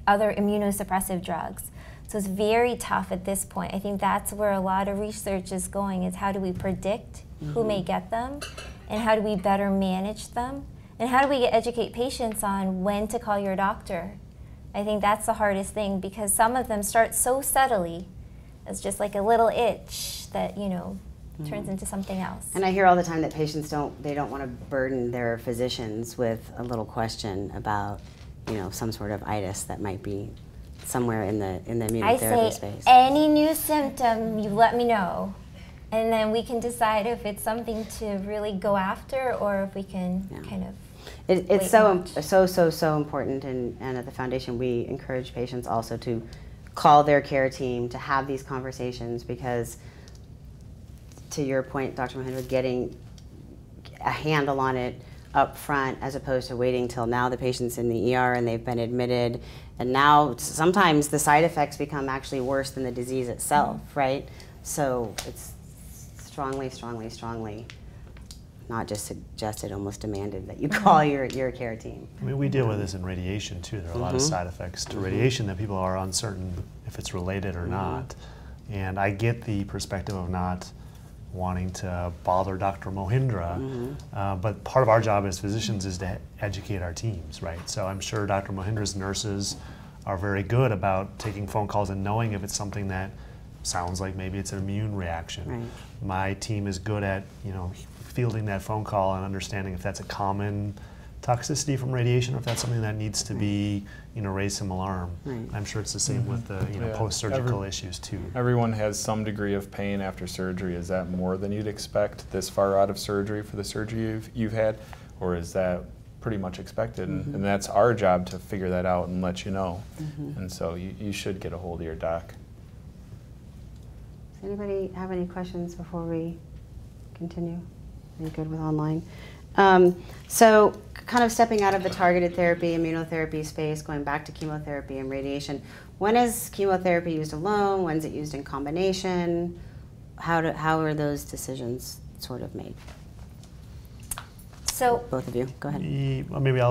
other immunosuppressive drugs. So it's very tough at this point. I think that's where a lot of research is going, is how do we predict who may get them, and how do we better manage them, and how do we educate patients on when to call your doctor. I think that's the hardest thing, because some of them start so subtly as just like a little itch that, turns into something else. And I hear all the time that patients don't want to burden their physicians with a little question about, some sort of itis that might be somewhere in the immunotherapy space. Any new symptom, you let me know, and then we can decide if it's something to really go after or if we can kind of. It's so important, and at the foundation we encourage patients also to call their care team to have these conversations, because to your point, Dr. Mohindra, getting a handle on it up front as opposed to waiting till now the patient's in the ER and they've been admitted, and now sometimes the side effects become actually worse than the disease itself, right? So it's strongly not just suggested, almost demanded that you call your care team. I mean, we deal with this in radiation too. There are a lot of side effects to radiation that people are uncertain if it's related or not. And I get the perspective of not wanting to bother Dr. Mohindra, but part of our job as physicians is to educate our teams, right? So I'm sure Dr. Mohindra's nurses are very good about taking phone calls and knowing if it's something that sounds like maybe it's an immune reaction. Right. My team is good at, fielding that phone call and understanding if that's a common toxicity from radiation or if that's something that needs to be, raise some alarm. Right. I'm sure it's the same with the, post-surgical issues too. Everyone has some degree of pain after surgery. Is that more than you'd expect this far out of surgery for the surgery you've had, or is that pretty much expected? And that's our job to figure that out and let you know. And so you should get a hold of your doc. Does anybody have any questions before we continue? Are you good with online? So kind of stepping out of the targeted therapy, immunotherapy space, going back to chemotherapy and radiation, when is chemotherapy used alone? When is it used in combination? How are those decisions sort of made? So Both of you, go ahead. Well, maybe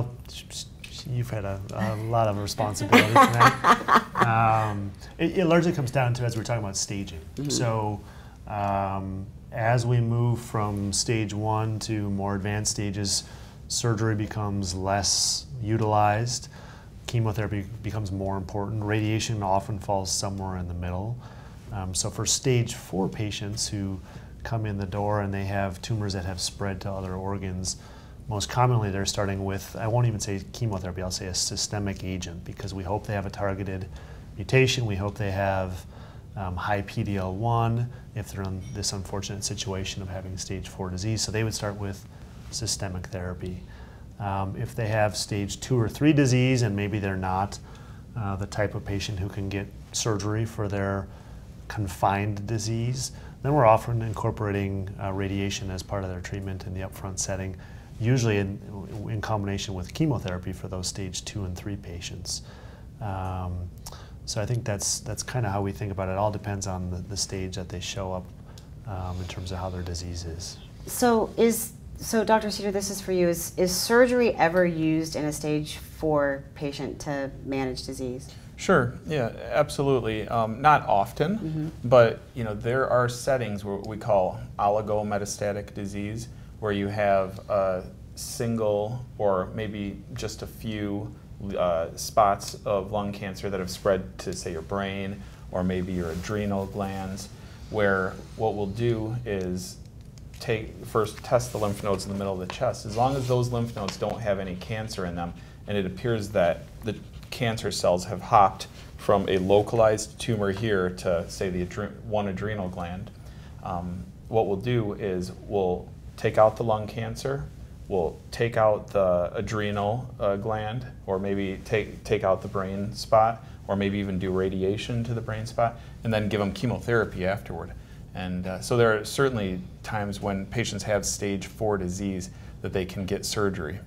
you've had a lot of responsibility tonight. It largely comes down to, as we're talking about, staging. So as we move from stage 1 to more advanced stages, surgery becomes less utilized, chemotherapy becomes more important, radiation often falls somewhere in the middle. So for stage 4 patients who come in the door and they have tumors that have spread to other organs, most commonly they're starting with, I won't even say chemotherapy, I'll say a systemic agent, because we hope they have a targeted mutation, we hope they have high PD-L1 if they're in this unfortunate situation of having stage 4 disease, so they would start with systemic therapy. If they have stage 2 or 3 disease and maybe they're not the type of patient who can get surgery for their confined disease, then we're often incorporating radiation as part of their treatment in the upfront setting, usually in combination with chemotherapy for those stage 2 and 3 patients. So I think that's kind of how we think about it. It all depends on the stage that they show up in terms of how their disease is. So Dr. Cedar, this is for you. Is surgery ever used in a stage 4 patient to manage disease? Sure, yeah, absolutely. Not often, but there are settings where we call oligometastatic disease, where you have a single or maybe just a few spots of lung cancer that have spread to, say, your brain or maybe your adrenal glands, where what we'll do is first test the lymph nodes in the middle of the chest. As long as those lymph nodes don't have any cancer in them, and it appears that the cancer cells have hopped from a localized tumor here to, say, the one adrenal gland, what we'll do is we'll take out the lung cancer, we'll take out the adrenal gland, or maybe take out the brain spot, or maybe even do radiation to the brain spot, and then give them chemotherapy afterward. And so there are certainly times when patients have stage 4 disease that they can get surgery.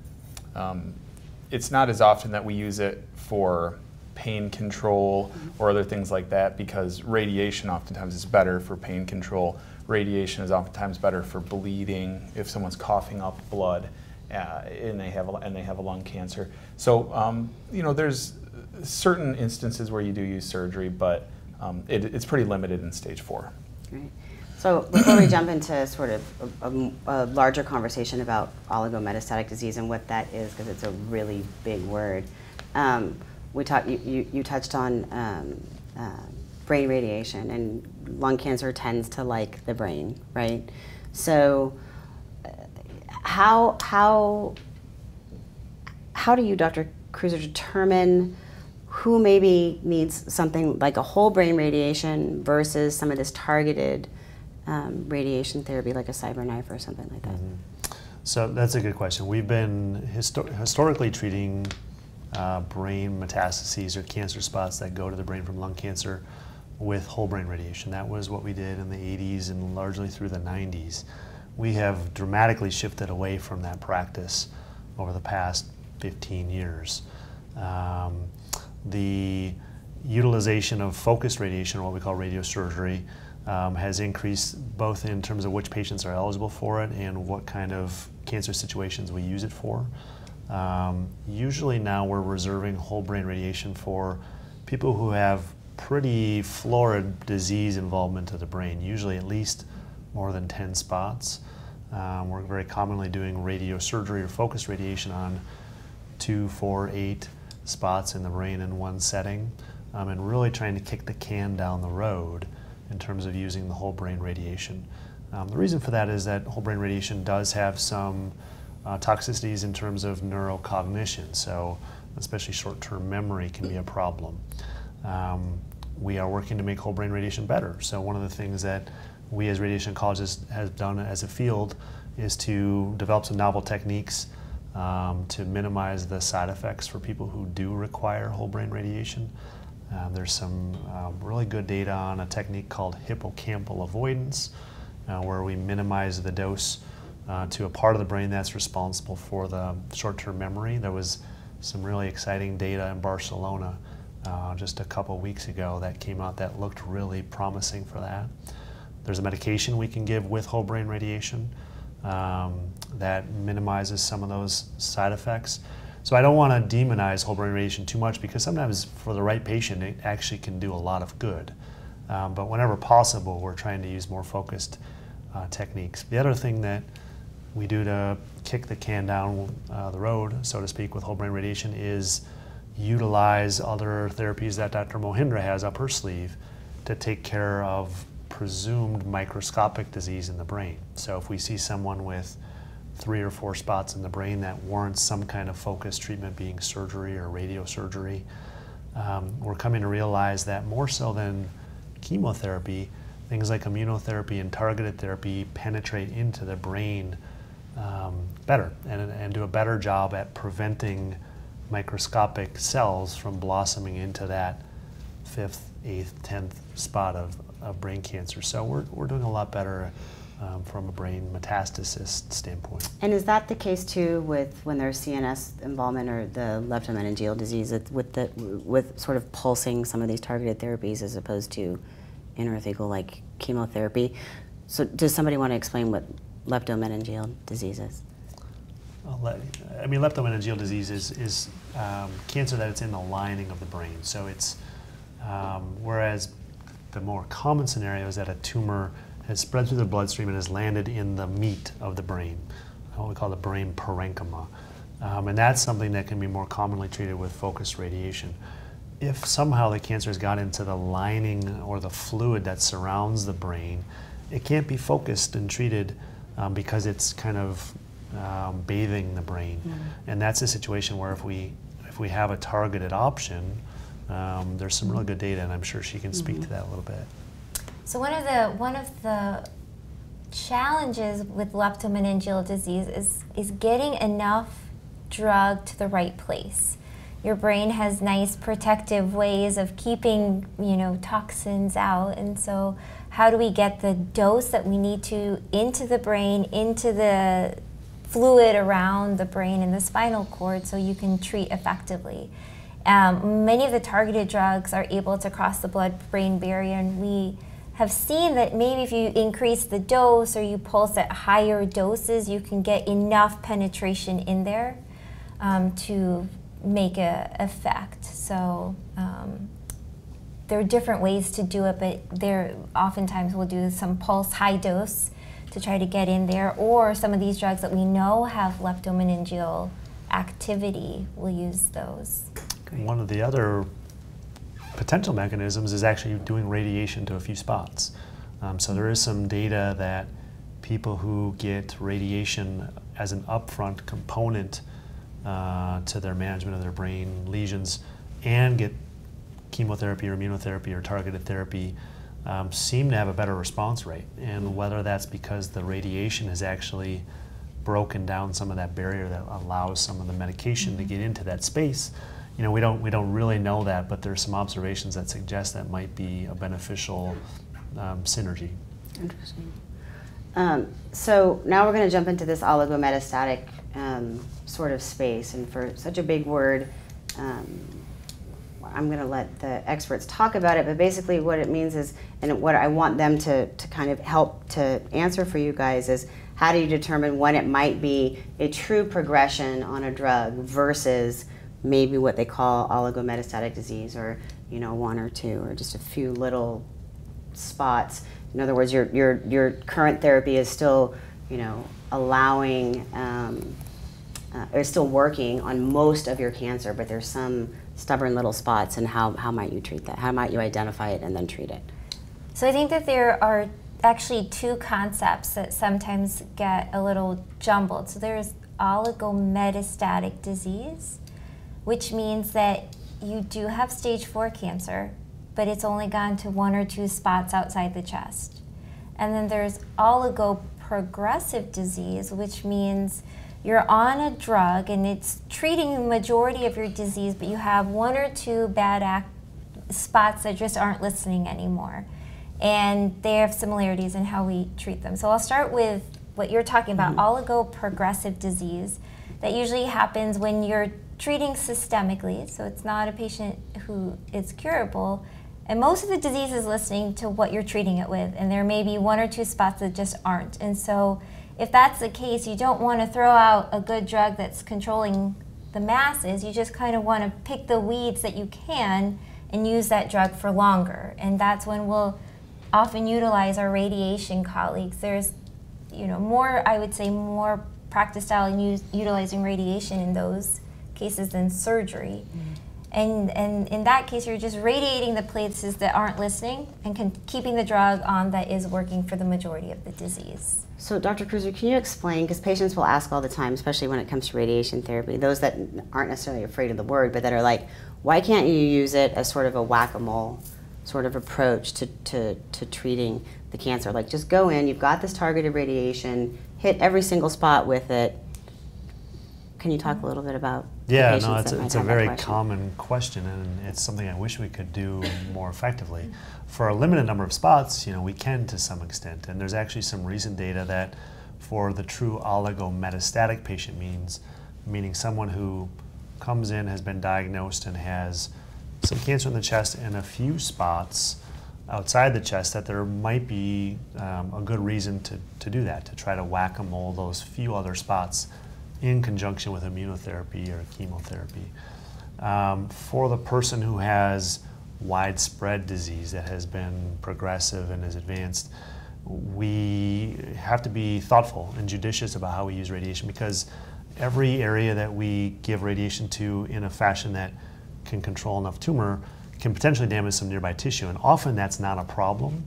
It's not as often that we use it for pain control or other things like that, because radiation oftentimes is better for pain control. Radiation is oftentimes better for bleeding if someone's coughing up blood and they have a lung cancer. So there's certain instances where you do use surgery, but it's pretty limited in stage 4. Right. So before we jump into sort of a larger conversation about oligometastatic disease and what that is, because it's a really big word, you touched on brain radiation, and lung cancer tends to like the brain, right? So how do you, Dr. Krueser, determine who maybe needs something like a whole brain radiation versus some of this targeted radiation therapy like a CyberKnife or something like that? So that's a good question. We've been historically treating brain metastases or cancer spots that go to the brain from lung cancer with whole brain radiation. That was what we did in the 80s and largely through the 90s. We have dramatically shifted away from that practice over the past 15 years. The utilization of focused radiation, or what we call radiosurgery, has increased both in terms of which patients are eligible for it and what kind of cancer situations we use it for. Usually now we're reserving whole brain radiation for people who have pretty florid disease involvement of the brain, usually at least more than 10 spots. We're very commonly doing radiosurgery or focused radiation on 2, 4, 8 spots in the brain in one setting, and really trying to kick the can down the road in terms of using the whole brain radiation. The reason for that is that whole brain radiation does have some toxicities in terms of neurocognition, so especially short-term memory can be a problem. We are working to make whole brain radiation better, so one of the things that we as radiation oncologists have done as a field is to develop some novel techniques to minimize the side effects for people who do require whole brain radiation. There's some really good data on a technique called hippocampal avoidance, where we minimize the dose to a part of the brain that's responsible for the short-term memory. There was some really exciting data in Barcelona just a couple weeks ago that came out that looked really promising for that. There's a medication we can give with whole brain radiation that minimizes some of those side effects. So I don't want to demonize whole brain radiation too much, because sometimes for the right patient it actually can do a lot of good. But whenever possible, we're trying to use more focused techniques. The other thing that we do to kick the can down the road, so to speak, with whole brain radiation is utilize other therapies that Dr. Mohindra has up her sleeve to take care of presumed microscopic disease in the brain. So if we see someone with 3 or 4 spots in the brain that warrants some kind of focused treatment, being surgery or radiosurgery, we're coming to realize that more so than chemotherapy, things like immunotherapy and targeted therapy penetrate into the brain better and do a better job at preventing microscopic cells from blossoming into that 5th, 8th, 10th spot of brain cancer. So we're doing a lot better from a brain metastasis standpoint. And is that the case too with when there's CNS involvement or the leptomeningeal disease with sort of pulsing some of these targeted therapies as opposed to intrathecal like chemotherapy? So does somebody want to explain what leptomeningeal disease is? I mean, leptomeningeal disease is cancer that it's in the lining of the brain. So it's, whereas the more common scenario is that a tumor has spread through the bloodstream and has landed in the meat of the brain, what we call the brain parenchyma. And that's something that can be more commonly treated with focused radiation. If somehow the cancer has got into the lining or the fluid that surrounds the brain, it can't be focused and treated because it's kind of bathing the brain. And that's a situation where if we have a targeted option, there's some really good data, and I'm sure she can speak to that a little bit. So one of the challenges with leptomeningeal disease is getting enough drug to the right place. Your brain has nice protective ways of keeping, toxins out, and so how do we get the dose that we need to into the brain, into the fluid around the brain and the spinal cord so you can treat effectively? Many of the targeted drugs are able to cross the blood-brain barrier, and we have seen that maybe if you increase the dose or you pulse at higher doses, you can get enough penetration in there to make an effect. So there are different ways to do it, but oftentimes we'll do some pulse high dose to try to get in there, or some of these drugs that we know have leptomeningeal activity, we'll use those. One of the other potential mechanisms is actually doing radiation to a few spots. So there is some data that people who get radiation as an upfront component to their management of their brain lesions and get chemotherapy or immunotherapy or targeted therapy seem to have a better response rate. And whether that's because the radiation has actually broken down some of that barrier that allows some of the medication to get into that space, we don't really know that, but there's some observations that suggest that might be a beneficial synergy. Interesting. So now we're going to jump into this oligometastatic sort of space, and for such a big word, I'm going to let the experts talk about it, but basically what it means is, and what I want them to kind of help to answer for you guys is, how do you determine when it might be a true progression on a drug versus maybe what they call oligometastatic disease, or 1 or 2 or just a few little spots. In other words, your current therapy is still allowing or still working on most of your cancer, but there's some stubborn little spots. And how might you treat that? How might you identify it and then treat it? So I think that there are actually 2 concepts that sometimes get a little jumbled. So there's oligometastatic disease, which means that you do have stage 4 cancer, but it's only gone to 1 or 2 spots outside the chest. And then there's oligoprogressive disease, which means you're on a drug and it's treating the majority of your disease, but you have 1 or 2 bad spots that just aren't listening anymore. And they have similarities in how we treat them. So I'll start with what you're talking about, oligoprogressive disease, that usually happens when you're treating systemically, so it's not a patient who is curable, and most of the disease is listening to what you're treating it with, and there may be 1 or 2 spots that just aren't. And so if that's the case, you don't want to throw out a good drug that's controlling the masses. You just kind of want to pick the weeds that you can and use that drug for longer. And that's when we'll often utilize our radiation colleagues. There's, more, I would say, more practice style in utilizing radiation in those cases than surgery. And in that case, you're just radiating the places that aren't listening and keeping the drug on that is working for the majority of the disease. So Dr. Cruiser, can you explain, because patients will ask all the time, especially when it comes to radiation therapy, those that aren't necessarily afraid of the word, but that are like, why can't you use it as sort of a whack-a-mole sort of approach to treating the cancer? Like, just go in, you've got this targeted radiation, hit every single spot with it. Can you talk a little bit about Yeah, no, it's a very common question, and it's something I wish we could do more effectively. For a limited number of spots, we can to some extent, and there's actually some recent data that for the true oligometastatic patient meaning someone who comes in, has been diagnosed, and has some cancer in the chest and a few spots outside the chest, that there might be a good reason to do that, to try to whack-a-mole those few other spots in conjunction with immunotherapy or chemotherapy. For the person who has widespread disease that has been progressive and is advanced, we have to be thoughtful and judicious about how we use radiation, because every area that we give radiation to in a fashion that can control enough tumor can potentially damage some nearby tissue, and often that's not a problem.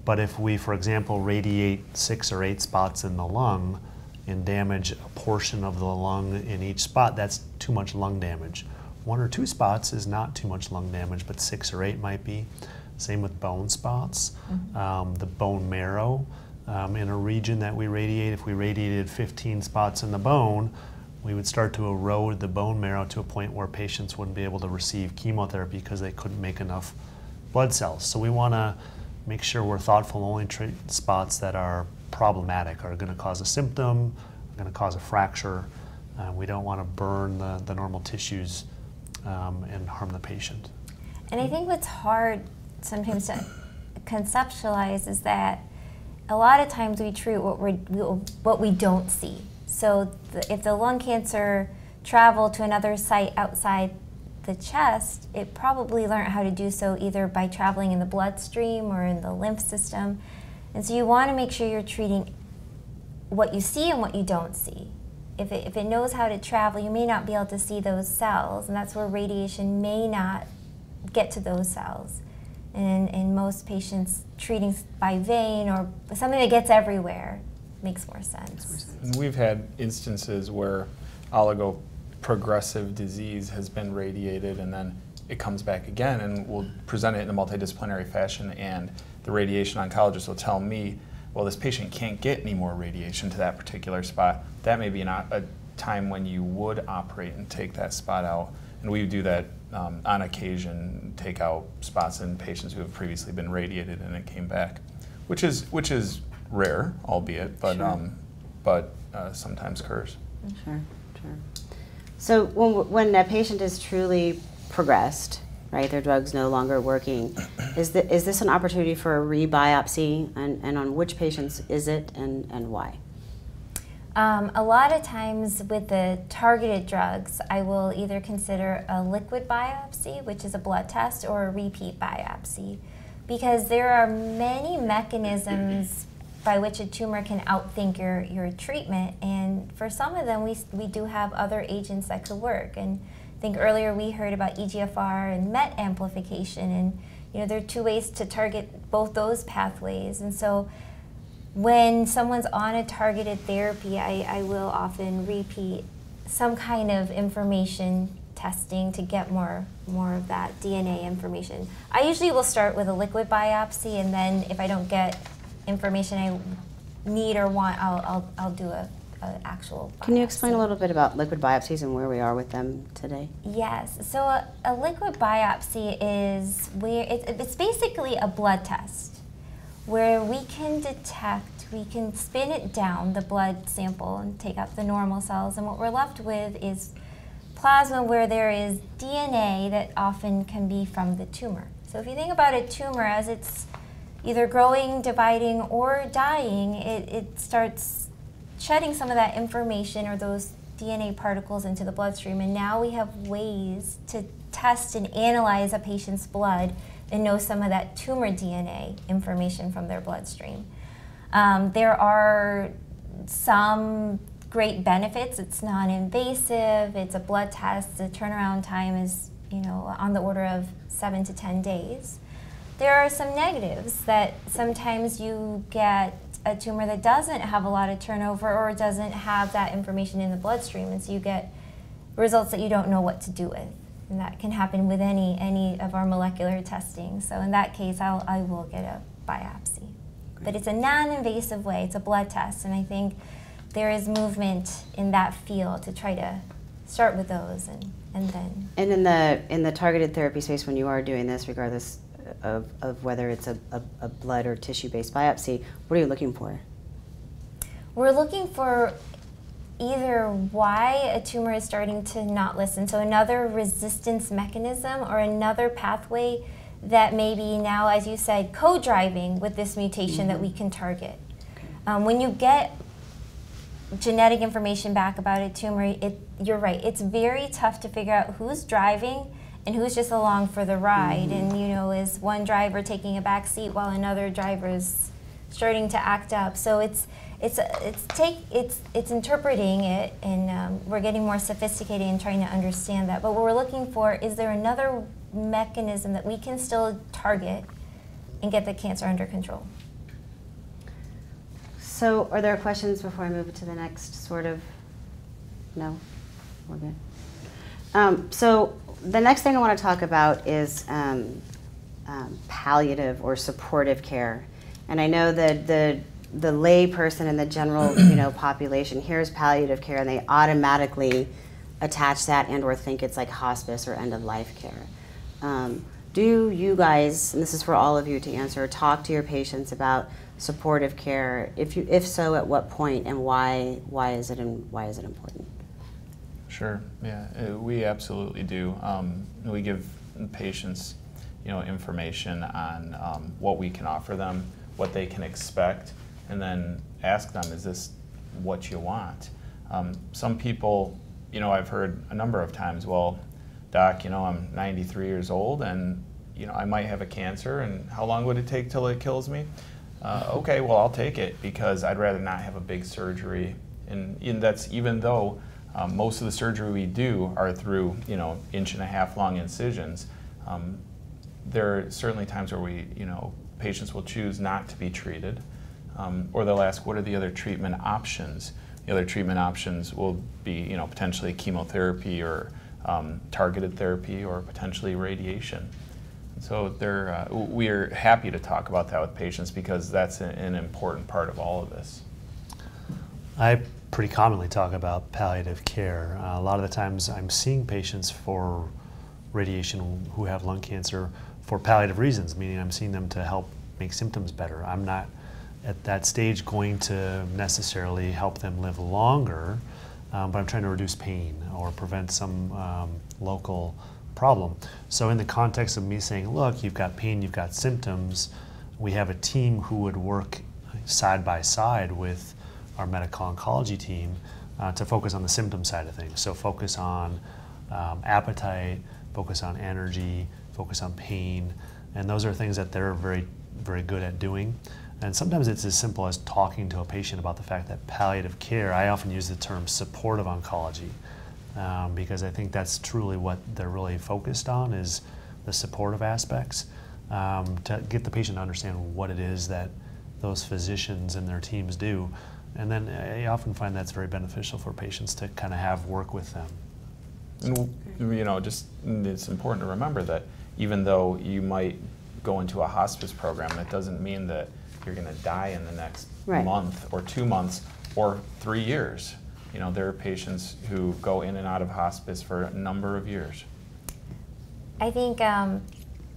But if we, for example, radiate 6 or 8 spots in the lung and damage a portion of the lung in each spot, that's too much lung damage. 1 or 2 spots is not too much lung damage, but 6 or 8 might be. Same with bone spots. The bone marrow, in a region that we radiate, if we radiated 15 spots in the bone, we would start to erode the bone marrow to a point where patients wouldn't be able to receive chemotherapy because they couldn't make enough blood cells. So we want to make sure we're thoughtful and only treat spots that are problematic, are going to cause a symptom, are going to cause a fracture. We don't want to burn the normal tissues and harm the patient. And I think what's hard sometimes to conceptualize is that a lot of times we treat what we don't see. So if the lung cancer traveled to another site outside the chest, it probably learned how to do so either by traveling in the bloodstream or in the lymph system. And so you want to make sure you're treating what you see and what you don't see. If it knows how to travel, you may not be able to see those cells, and that's where radiation may not get to those cells. And in most patients, treating by vein or something that gets everywhere makes more sense. And we've had instances where oligoprogressive disease has been radiated, and then it comes back again, and we'll present it in a multidisciplinary fashion, and the radiation oncologist will tell me, well, this patient can't get any more radiation to that particular spot. That may be a time when you would operate and take that spot out. And we do that on occasion, take out spots in patients who have previously been radiated and it came back, which is rare, albeit, but sure. Sometimes occurs. Sure. So when a patient is truly progressed, right, their drug's no longer working, is this an opportunity for a rebiopsy, and on which patients is it, and why? A lot of times with the targeted drugs, I will either consider a liquid biopsy, which is a blood test, or a repeat biopsy, because there are many mechanisms by which a tumor can outthink your treatment, and for some of them we do have other agents that could work. And I think earlier we heard about EGFR and MET amplification, and there are 2 ways to target both those pathways. And so when someone's on a targeted therapy, I will often repeat some kind of information testing to get more of that DNA information. I usually will start with a liquid biopsy, and then if I don't get information I need or want, I'll do an actual biopsy. Can you explain a little bit about liquid biopsies and where we are with them today? Yes. So a liquid biopsy is where it's basically a blood test where we can detect, we can spin it down, the blood sample, and take out the normal cells, and what we're left with is plasma where there is DNA that often can be from the tumor. So if you think about a tumor as it's either growing, dividing, or dying, it starts shedding some of that information or those DNA particles into the bloodstream, and now we have ways to test and analyze a patient's blood and know some of that tumor DNA information from their bloodstream. There are some great benefits. It's non-invasive, it's a blood test, the turnaround time is, you know, on the order of 7 to 10 days. There are some negatives that sometimes you get a tumor that doesn't have a lot of turnover or doesn't have that information in the bloodstream, and so you get results that you don't know what to do with. And that can happen with any of our molecular testing. So in that case, I will get a biopsy. Okay. But it's a non-invasive way, it's a blood test, and I think there is movement in that field to try to start with those and then. And in the targeted therapy space, when you are doing this, regardless of whether it's a blood or tissue-based biopsy, what are you looking for? We're looking for either why a tumor is starting to not listen, so another resistance mechanism or another pathway that may be now, as you said, co-driving with this mutation that we can target. When you get genetic information back about a tumor, you're right, it's very tough to figure out who's driving and who's just along for the ride. And you know, is one driver taking a back seat while another driver is starting to act up? So it's interpreting it, and we're getting more sophisticated in trying to understand that. But what we're looking for is there another mechanism that we can still target and get the cancer under control. So are there questions before I move to the next sort of? No? We're good. So the next thing I want to talk about is palliative or supportive care. And I know that the lay person and the general population hears palliative care and they automatically attach that and or think it's like hospice or end-of-life care. Do you guys, and this is for all of you to answer, talk to your patients about supportive care? If so, at what point and why is it important? Sure. Yeah, we absolutely do. We give patients, information on what we can offer them, what they can expect, and then ask them, is this what you want? Some people, I've heard a number of times, well, doc, I'm 93 years old and, I might have a cancer, and how long would it take till it kills me? Okay, well, I'll take it because I'd rather not have a big surgery. And that's even though most of the surgery we do are through, 1.5-inch long incisions. There are certainly times where patients will choose not to be treated, or they'll ask, what are the other treatment options? The other treatment options will be, potentially chemotherapy or targeted therapy or potentially radiation. So we are happy to talk about that with patients because that's an important part of all of this. I pretty commonly talk about palliative care. A lot of the times I'm seeing patients for radiation who have lung cancer for palliative reasons, meaning I'm seeing them to help make symptoms better. I'm not at that stage going to necessarily help them live longer, but I'm trying to reduce pain or prevent some local problem. So in the context of me saying, look, you've got pain, you've got symptoms, we have a team who would work side by side with our medical oncology team to focus on the symptom side of things. So focus on appetite, focus on energy, focus on pain, and those are things that they're very, very good at doing. And sometimes it's as simple as talking to a patient about the fact that palliative care, I often use the term supportive oncology, because I think that's truly what they're really focused on, is the supportive aspects, to get the patient to understand what it is that those physicians and their teams do. And then I often find that's very beneficial for patients to kind of have work with them. And it's important to remember that even though you might go into a hospice program, that doesn't mean that you're going to die in the next month or 2 months or 3 years. There are patients who go in and out of hospice for a number of years. I think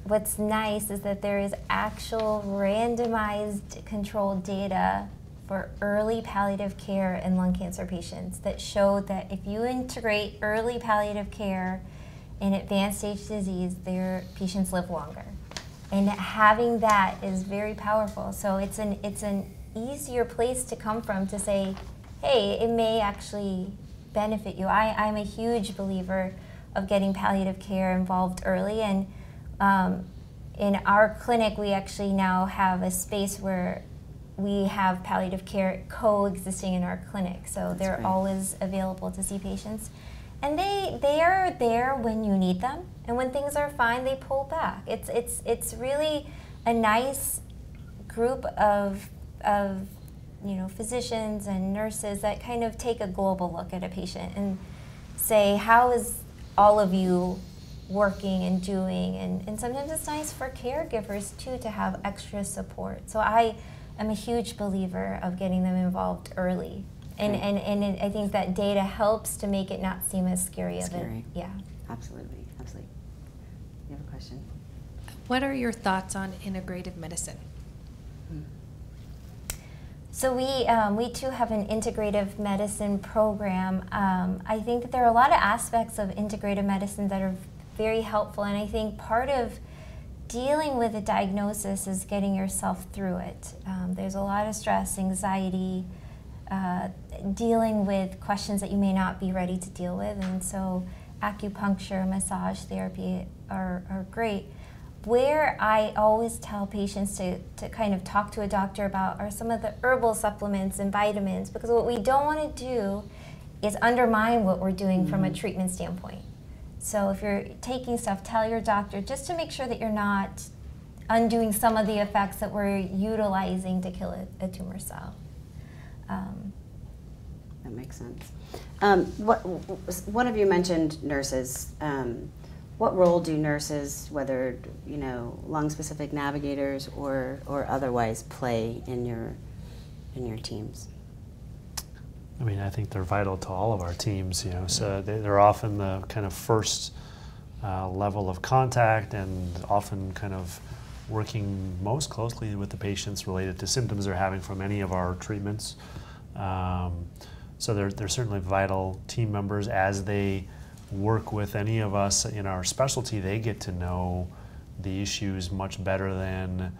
what's nice is that there is actual randomized controlled data for early palliative care in lung cancer patients that showed that if you integrate early palliative care in advanced stage disease, their patients live longer. And having that is very powerful. So it's an easier place to come from to say, hey, it may actually benefit you. I'm a huge believer of getting palliative care involved early, and in our clinic we actually now have a space where we have palliative care coexisting in our clinic, so they're great. always available to see patients. And they are there when you need them, and when things are fine, they pull back. It's really a nice group of physicians and nurses that kind of take a global look at a patient and say, how is all of you working and doing? And sometimes it's nice for caregivers too to have extra support. So I am a huge believer of getting them involved early. And I think that data helps to make it not seem as scary. Yeah. Absolutely, absolutely. You have a question? What are your thoughts on integrative medicine? So we too have an integrative medicine program. I think that there are a lot of aspects of integrative medicine that are very helpful, and I think part of dealing with a diagnosis is getting yourself through it. There's a lot of stress, anxiety, dealing with questions that you may not be ready to deal with, and so acupuncture, massage therapy are great. Where I always tell patients to kind of talk to a doctor about are some of the herbal supplements and vitamins, because what we don't want to do is undermine what we're doing from a treatment standpoint. So if you're taking stuff, tell your doctor just to make sure that you're not undoing some of the effects that we're utilizing to kill a tumor cell. That makes sense. One of you mentioned nurses. What role do nurses, whether lung-specific navigators or otherwise, play in your teams? I mean, I think they're vital to all of our teams. So they're often the kind of first level of contact, and often kind of working most closely with the patients related to symptoms they're having from any of our treatments. So they're certainly vital team members. As they work with any of us in our specialty, they get to know the issues much better than,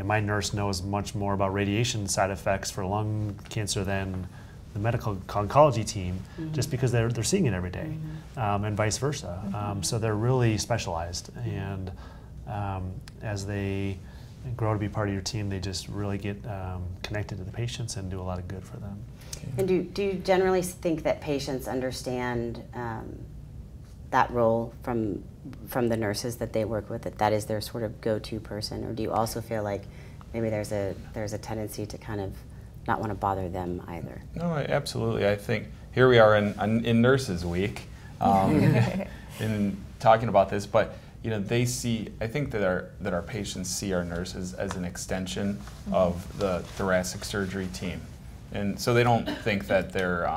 my nurse knows much more about radiation side effects for lung cancer than the medical oncology team, just because they're seeing it every day, and vice versa. So they're really specialized, and as they grow to be part of your team, they just really get connected to the patients and do a lot of good for them. And do you generally think that patients understand that role from the nurses that they work with, that is their sort of go-to person, or do you also feel like maybe there's a tendency to kind of not want to bother them either? No, absolutely. I think here we are in Nurses Week, in talking about this, but they see. I think that our patients see our nurses as an extension of the thoracic surgery team, and so they don't think that they're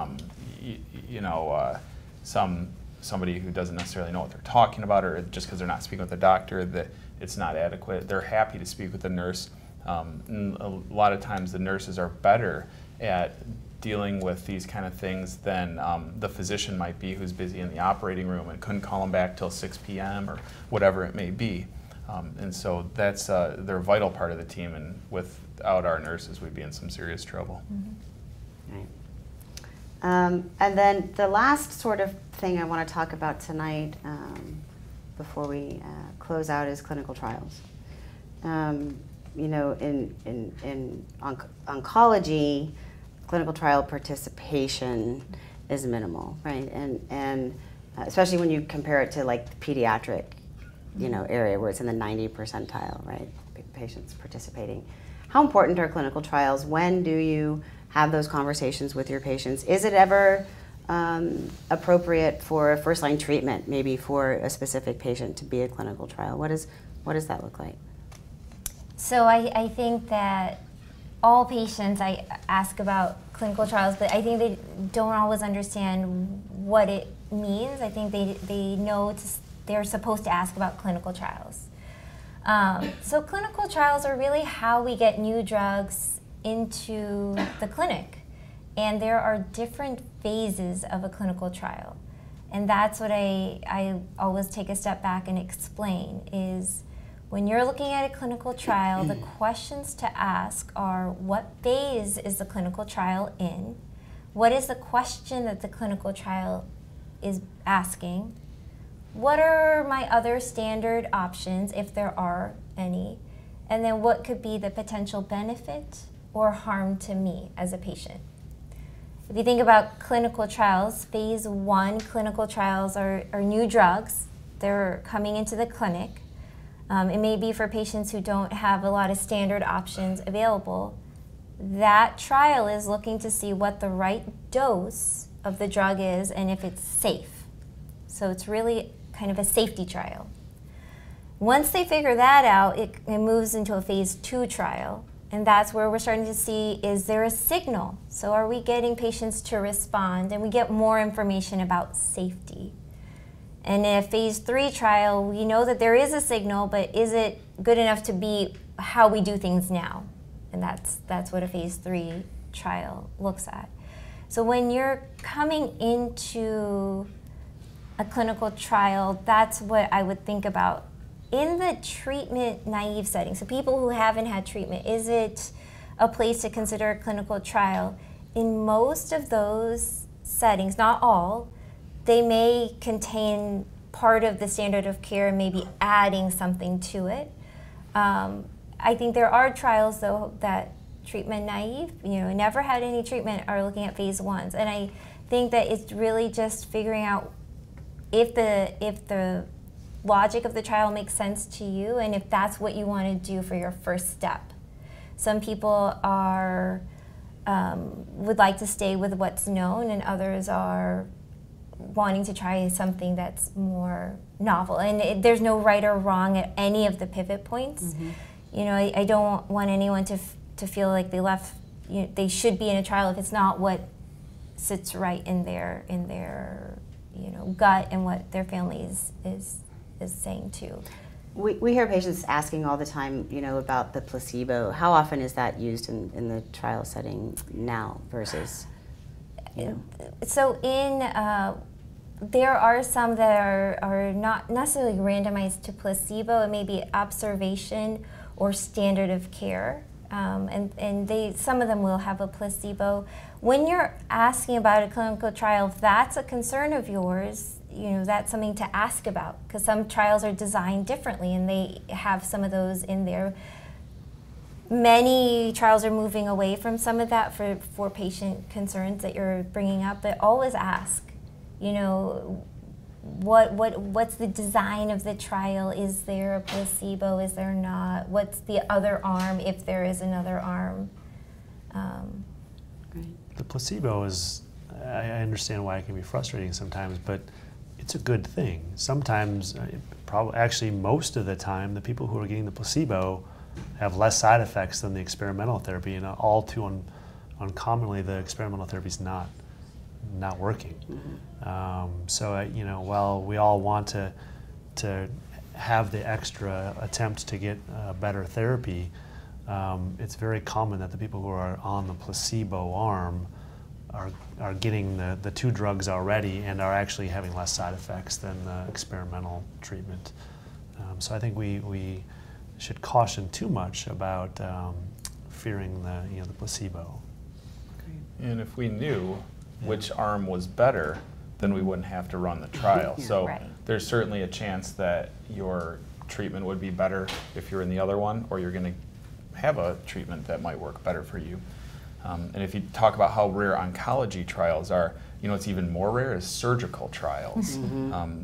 somebody who doesn't necessarily know what they're talking about, or just because they're not speaking with a doctor that it's not adequate. They're happy to speak with a nurse. And a lot of times the nurses are better at dealing with these kind of things than the physician might be, who's busy in the operating room and couldn't call them back till 6 p.m. or whatever it may be. And so that's they're a vital part of the team, and without our nurses, we'd be in some serious trouble. Right. And then the last sort of thing I want to talk about tonight, before we close out, is clinical trials. In oncology, clinical trial participation is minimal, right? And especially when you compare it to like the pediatric, area where it's in the 90 percentile, right? Patients participating. How important are clinical trials? When do you have those conversations with your patients? Is it ever appropriate for a first-line treatment, maybe for a specific patient, to be a clinical trial? What does that look like? So I think that all patients, I ask about clinical trials, but I think they don't always understand what it means. I think they know they're supposed to ask about clinical trials. So clinical trials are really how we get new drugs into the clinic. And there are different phases of a clinical trial. And that's what I always take a step back and explain is when you're looking at a clinical trial, the questions to ask are what phase is the clinical trial in? What is the question that the clinical trial is asking? What are my other standard options, if there are any? And then what could be the potential benefit or harm to me as a patient? If you think about clinical trials, phase 1 clinical trials are new drugs. They're coming into the clinic. It may be for patients who don't have a lot of standard options available. That trial is looking to see what the right dose of the drug is and if it's safe. So it's really kind of a safety trial. Once they figure that out, it moves into a phase 2 trial. And that's where we're starting to see, is there a signal? So are we getting patients to respond? And we get more information about safety. And in a phase 3 trial, we know that there is a signal, but is it good enough to be how we do things now? And that's what a phase 3 trial looks at. So when you're coming into a clinical trial, that's what I would think about. In the treatment naive setting, so people who haven't had treatment, is it a place to consider a clinical trial? In most of those settings, not all, they may contain part of the standard of care and maybe adding something to it. I think there are trials, though, that treatment naive, never had any treatment, are looking at phase 1s. And I think that it's really just figuring out if the logic of the trial makes sense to you and if that's what you want to do for your first step. Some people would like to stay with what's known, and others are wanting to try something that's more novel. And there's no right or wrong at any of the pivot points. I don't want anyone to feel like they should be in a trial if it's not what sits right in their gut and what their family is saying too. We hear patients asking all the time, about the placebo. How often is that used in the trial setting now versus, So there are some that are not necessarily randomized to placebo. It may be observation or standard of care. And some of them will have a placebo. When you're asking about a clinical trial, if that's a concern of yours, that's something to ask about, because some trials are designed differently and they have some of those in there. Many trials are moving away from some of that for patient concerns that you're bringing up, but always ask, what's the design of the trial? Is there a placebo? Is there not? What's the other arm, if there is another arm? The placebo is, I understand why it can be frustrating sometimes, but it's a good thing. Sometimes, actually most of the time, the people who are getting the placebo have less side effects than the experimental therapy, and all too uncommonly the experimental therapy is not working. So while we all want to have the extra attempt to get better therapy, it's very common that the people who are on the placebo arm are getting the 2 drugs already and are actually having less side effects than the experimental treatment. So I think we should caution too much about fearing the placebo. And if we knew which arm was better, then we wouldn't have to run the trial. So there's certainly a chance that your treatment would be better if you're in the other one, or you're going to have a treatment that might work better for you. And if you talk about how rare oncology trials are, it's even more rare is surgical trials.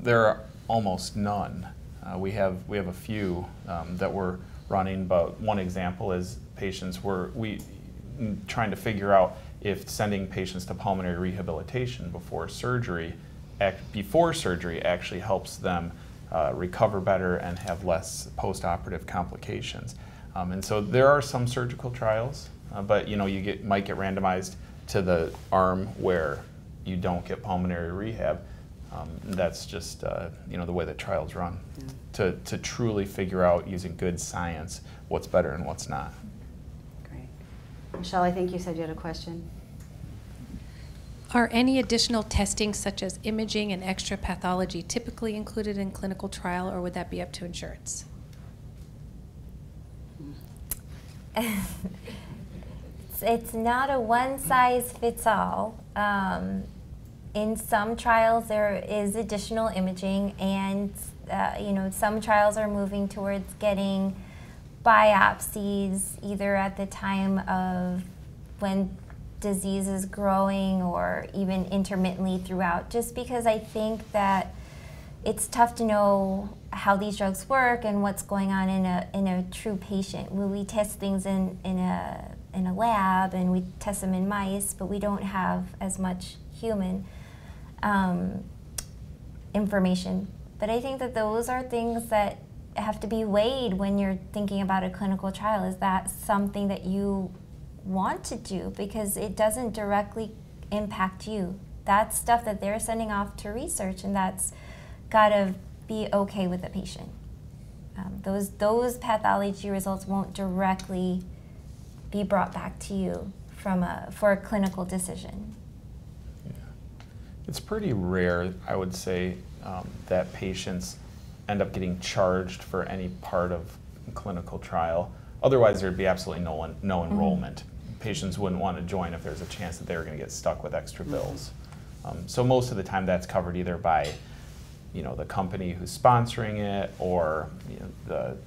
There are almost none. We have a few that we're running, but one example is patients trying to figure out if sending patients to pulmonary rehabilitation before surgery actually helps them recover better and have less post-operative complications. And so there are some surgical trials, but you might get randomized to the arm where you don't get pulmonary rehab. That's just the way that trials run, to truly figure out using good science what's better and what's not. Great. Michelle, I think you said you had a question. Are any additional testing, such as imaging and extra pathology, typically included in clinical trial, or would that be up to insurance? It's not a one-size-fits-all. In some trials, there is additional imaging, and some trials are moving towards getting biopsies either at the time of when disease is growing or even intermittently throughout, just because I think that it's tough to know how these drugs work and what's going on in a true patient. We test things in a lab and we test them in mice, but we don't have as much human information. But I think that those are things that have to be weighed when you're thinking about a clinical trial. Is that something that you want to do? Because it doesn't directly impact you. That's stuff that they're sending off to research, and that's got to be okay with the patient. Those pathology results won't directly be brought back to you for a clinical decision. Yeah. It's pretty rare, I would say, that patients end up getting charged for any part of a clinical trial. Otherwise, there'd be absolutely no enrollment. Patients wouldn't want to join if there's a chance that they were going to get stuck with extra bills. So most of the time, that's covered either by the company who's sponsoring it or the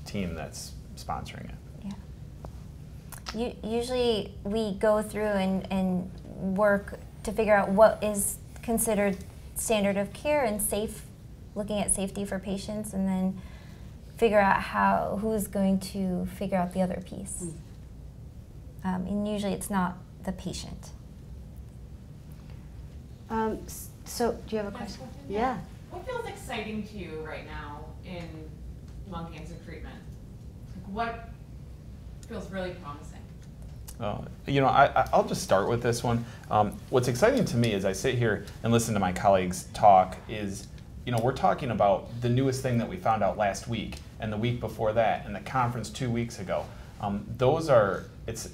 team that's sponsoring it. Yeah. Usually we go through and work to figure out what is considered standard of care and safe, looking at safety for patients, and then figure out who's going to figure out the other piece. And usually it's not the patient. So, do you have a question? Yeah. What feels exciting to you right now in lung cancer treatment? What feels really promising? I'll just start with this one. What's exciting to me as I sit here and listen to my colleagues talk is, we're talking about the newest thing that we found out last week and the week before that and the conference 2 weeks ago.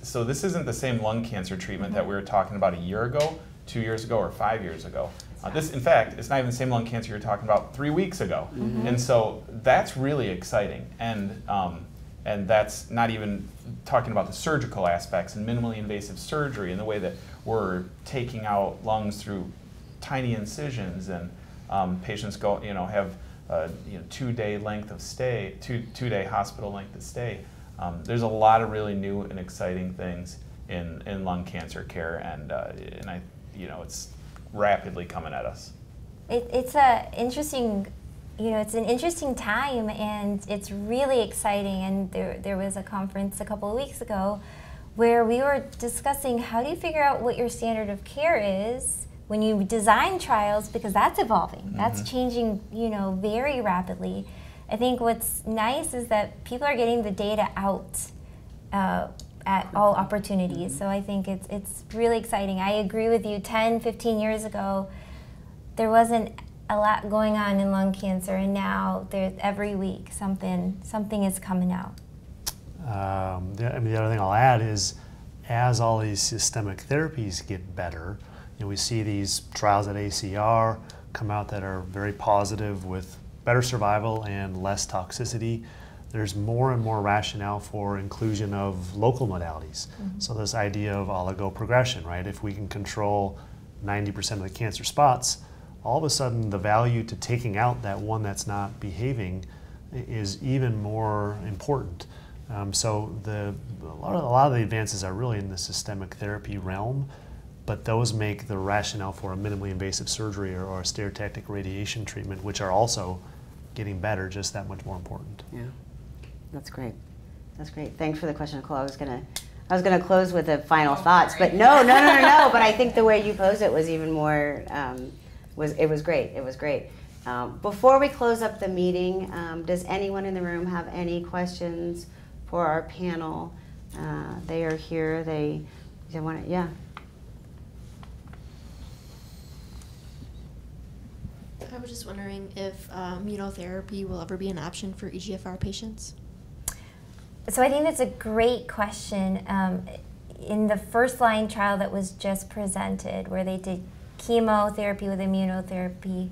So this isn't the same lung cancer treatment that we were talking about a year ago, 2 years ago, or 5 years ago. In fact, it's not even the same lung cancer you were talking about 3 weeks ago. And so that's really exciting. And that's not even talking about the surgical aspects and minimally invasive surgery and the way that we're taking out lungs through tiny incisions, and patients have 2-day length of stay, two-day hospital length of stay. There's a lot of really new and exciting things in lung cancer care, and it's rapidly coming at us. It's an interesting time, and it's really exciting. And there was a conference a couple of weeks ago where we were discussing how do you figure out what your standard of care is when you design trials, because that's evolving. That's changing, very rapidly. I think what's nice is that people are getting the data out at all opportunities. So I think it's really exciting. I agree with you. 10, 15 years ago, there wasn't a lot going on in lung cancer, and now every week something is coming out. The other thing I'll add is, as all these systemic therapies get better, we see these trials at ACR come out that are very positive with better survival and less toxicity. There's more and more rationale for inclusion of local modalities. So this idea of oligoprogression, right? If we can control 90% of the cancer spots, all of a sudden the value to taking out that one that's not behaving is even more important. So a lot of the advances are really in the systemic therapy realm, but those make the rationale for a minimally invasive surgery or a stereotactic radiation treatment, which are also getting better, just that much more important. Yeah, that's great. That's great. Thanks for the question, Nicole. I was gonna close with the final thoughts, but no. But I think the way you posed it was even more. It was great. It was great. Before we close up the meeting, does anyone in the room have any questions for our panel? They are here. They want to. Yeah. I was just wondering if immunotherapy will ever be an option for EGFR patients. So I think that's a great question. In the first line trial that was just presented, where they did chemotherapy with immunotherapy,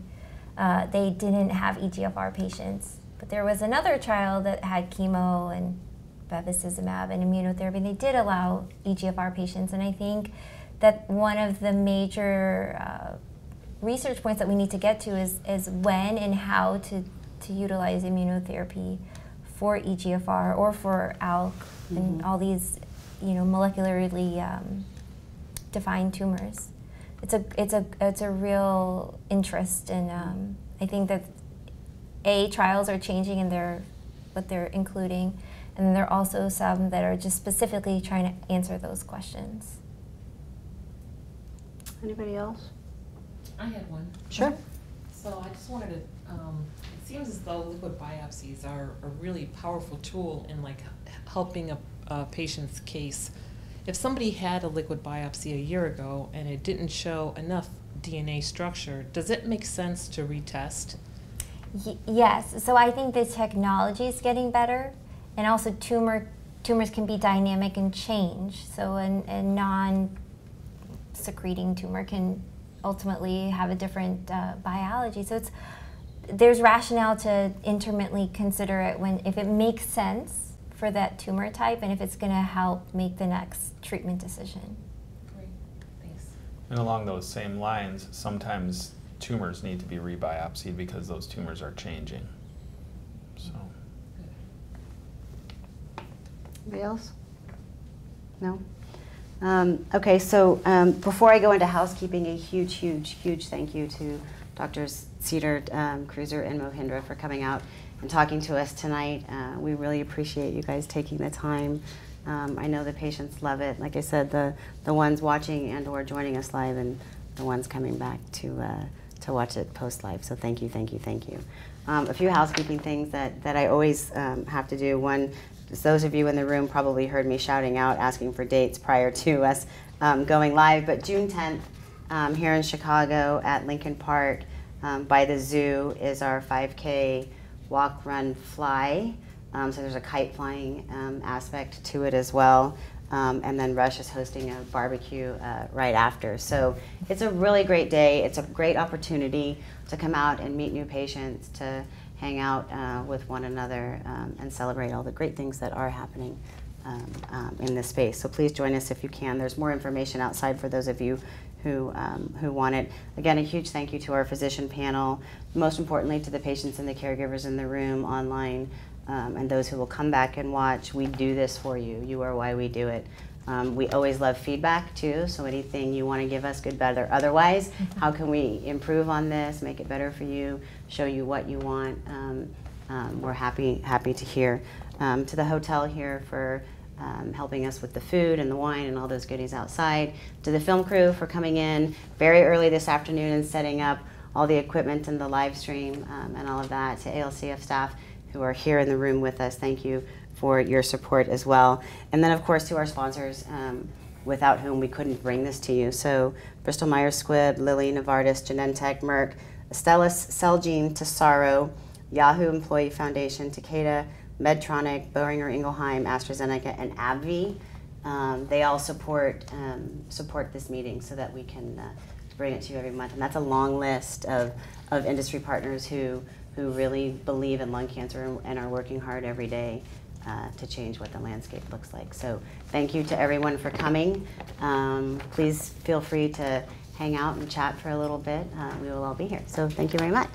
they didn't have EGFR patients. But there was another trial that had chemo and bevacizumab and immunotherapy, and they did allow EGFR patients. And I think that one of the major research points that we need to get to is when and how to utilize immunotherapy for EGFR or for ALK and all these, molecularly defined tumors. It's a real interest, and I think that trials are changing in what they're including, and then there are also some that are just specifically trying to answer those questions. Anybody else? I had one. Sure. So I just wanted to, it seems as though liquid biopsies are a really powerful tool in helping a patient's case. If somebody had a liquid biopsy a year ago and it didn't show enough DNA structure, does it make sense to retest? Yes, so I think the technology is getting better, and also tumors can be dynamic and change. So a non-secreting tumor can ultimately have a different biology. So there's rationale to intermittently consider it if it makes sense for that tumor type and if it's going to help make the next treatment decision. Great, thanks. And along those same lines, sometimes tumors need to be rebiopsied because those tumors are changing. So. Anybody else? No? Okay, so before I go into housekeeping, a huge thank you to Drs. Cedar, Cruiser, and Mohindra for coming out and talking to us tonight. We really appreciate you guys taking the time. I know the patients love it. Like I said, the ones watching and or joining us live, and the ones coming back to watch it post-live. So thank you. A few housekeeping things that I always have to do. One, those of you in the room probably heard me shouting out, asking for dates prior to us going live. But June 10th here in Chicago at Lincoln Park by the zoo is our 5K walk, run, fly. So there's a kite flying aspect to it as well. And then Roche is hosting a barbecue right after. So it's a really great day. It's a great opportunity to come out and meet new patients, to hang out with one another and celebrate all the great things that are happening in this space. So please join us if you can. There's more information outside for those of you who want it. Again, a huge thank you to our physician panel, most importantly to the patients and the caregivers in the room, online, and those who will come back and watch. We do this for you. You are why we do it. We always love feedback too, so anything you want to give us, good, bad, or otherwise, how can we improve on this, make it better for you, show you what you want, we're happy to hear. To the hotel here for helping us with the food and the wine and all those goodies outside. To the film crew for coming in very early this afternoon and setting up all the equipment and the live stream and all of that. To ALCF staff who are here in the room with us, thank you for your support as well. And then of course to our sponsors, without whom we couldn't bring this to you. So Bristol Myers Squibb, Lilly, Novartis, Genentech, Merck, Astellas, Celgene, Tesaro, Yahoo Employee Foundation, Takeda, Medtronic, Boehringer Ingelheim, AstraZeneca, and abbvie. They all support this meeting so that we can bring it to you every month. And that's a long list of industry partners who really believe in lung cancer and are working hard every day to change what the landscape looks like. So thank you to everyone for coming. Please feel free to hang out and chat for a little bit. We will all be here. So thank you very much.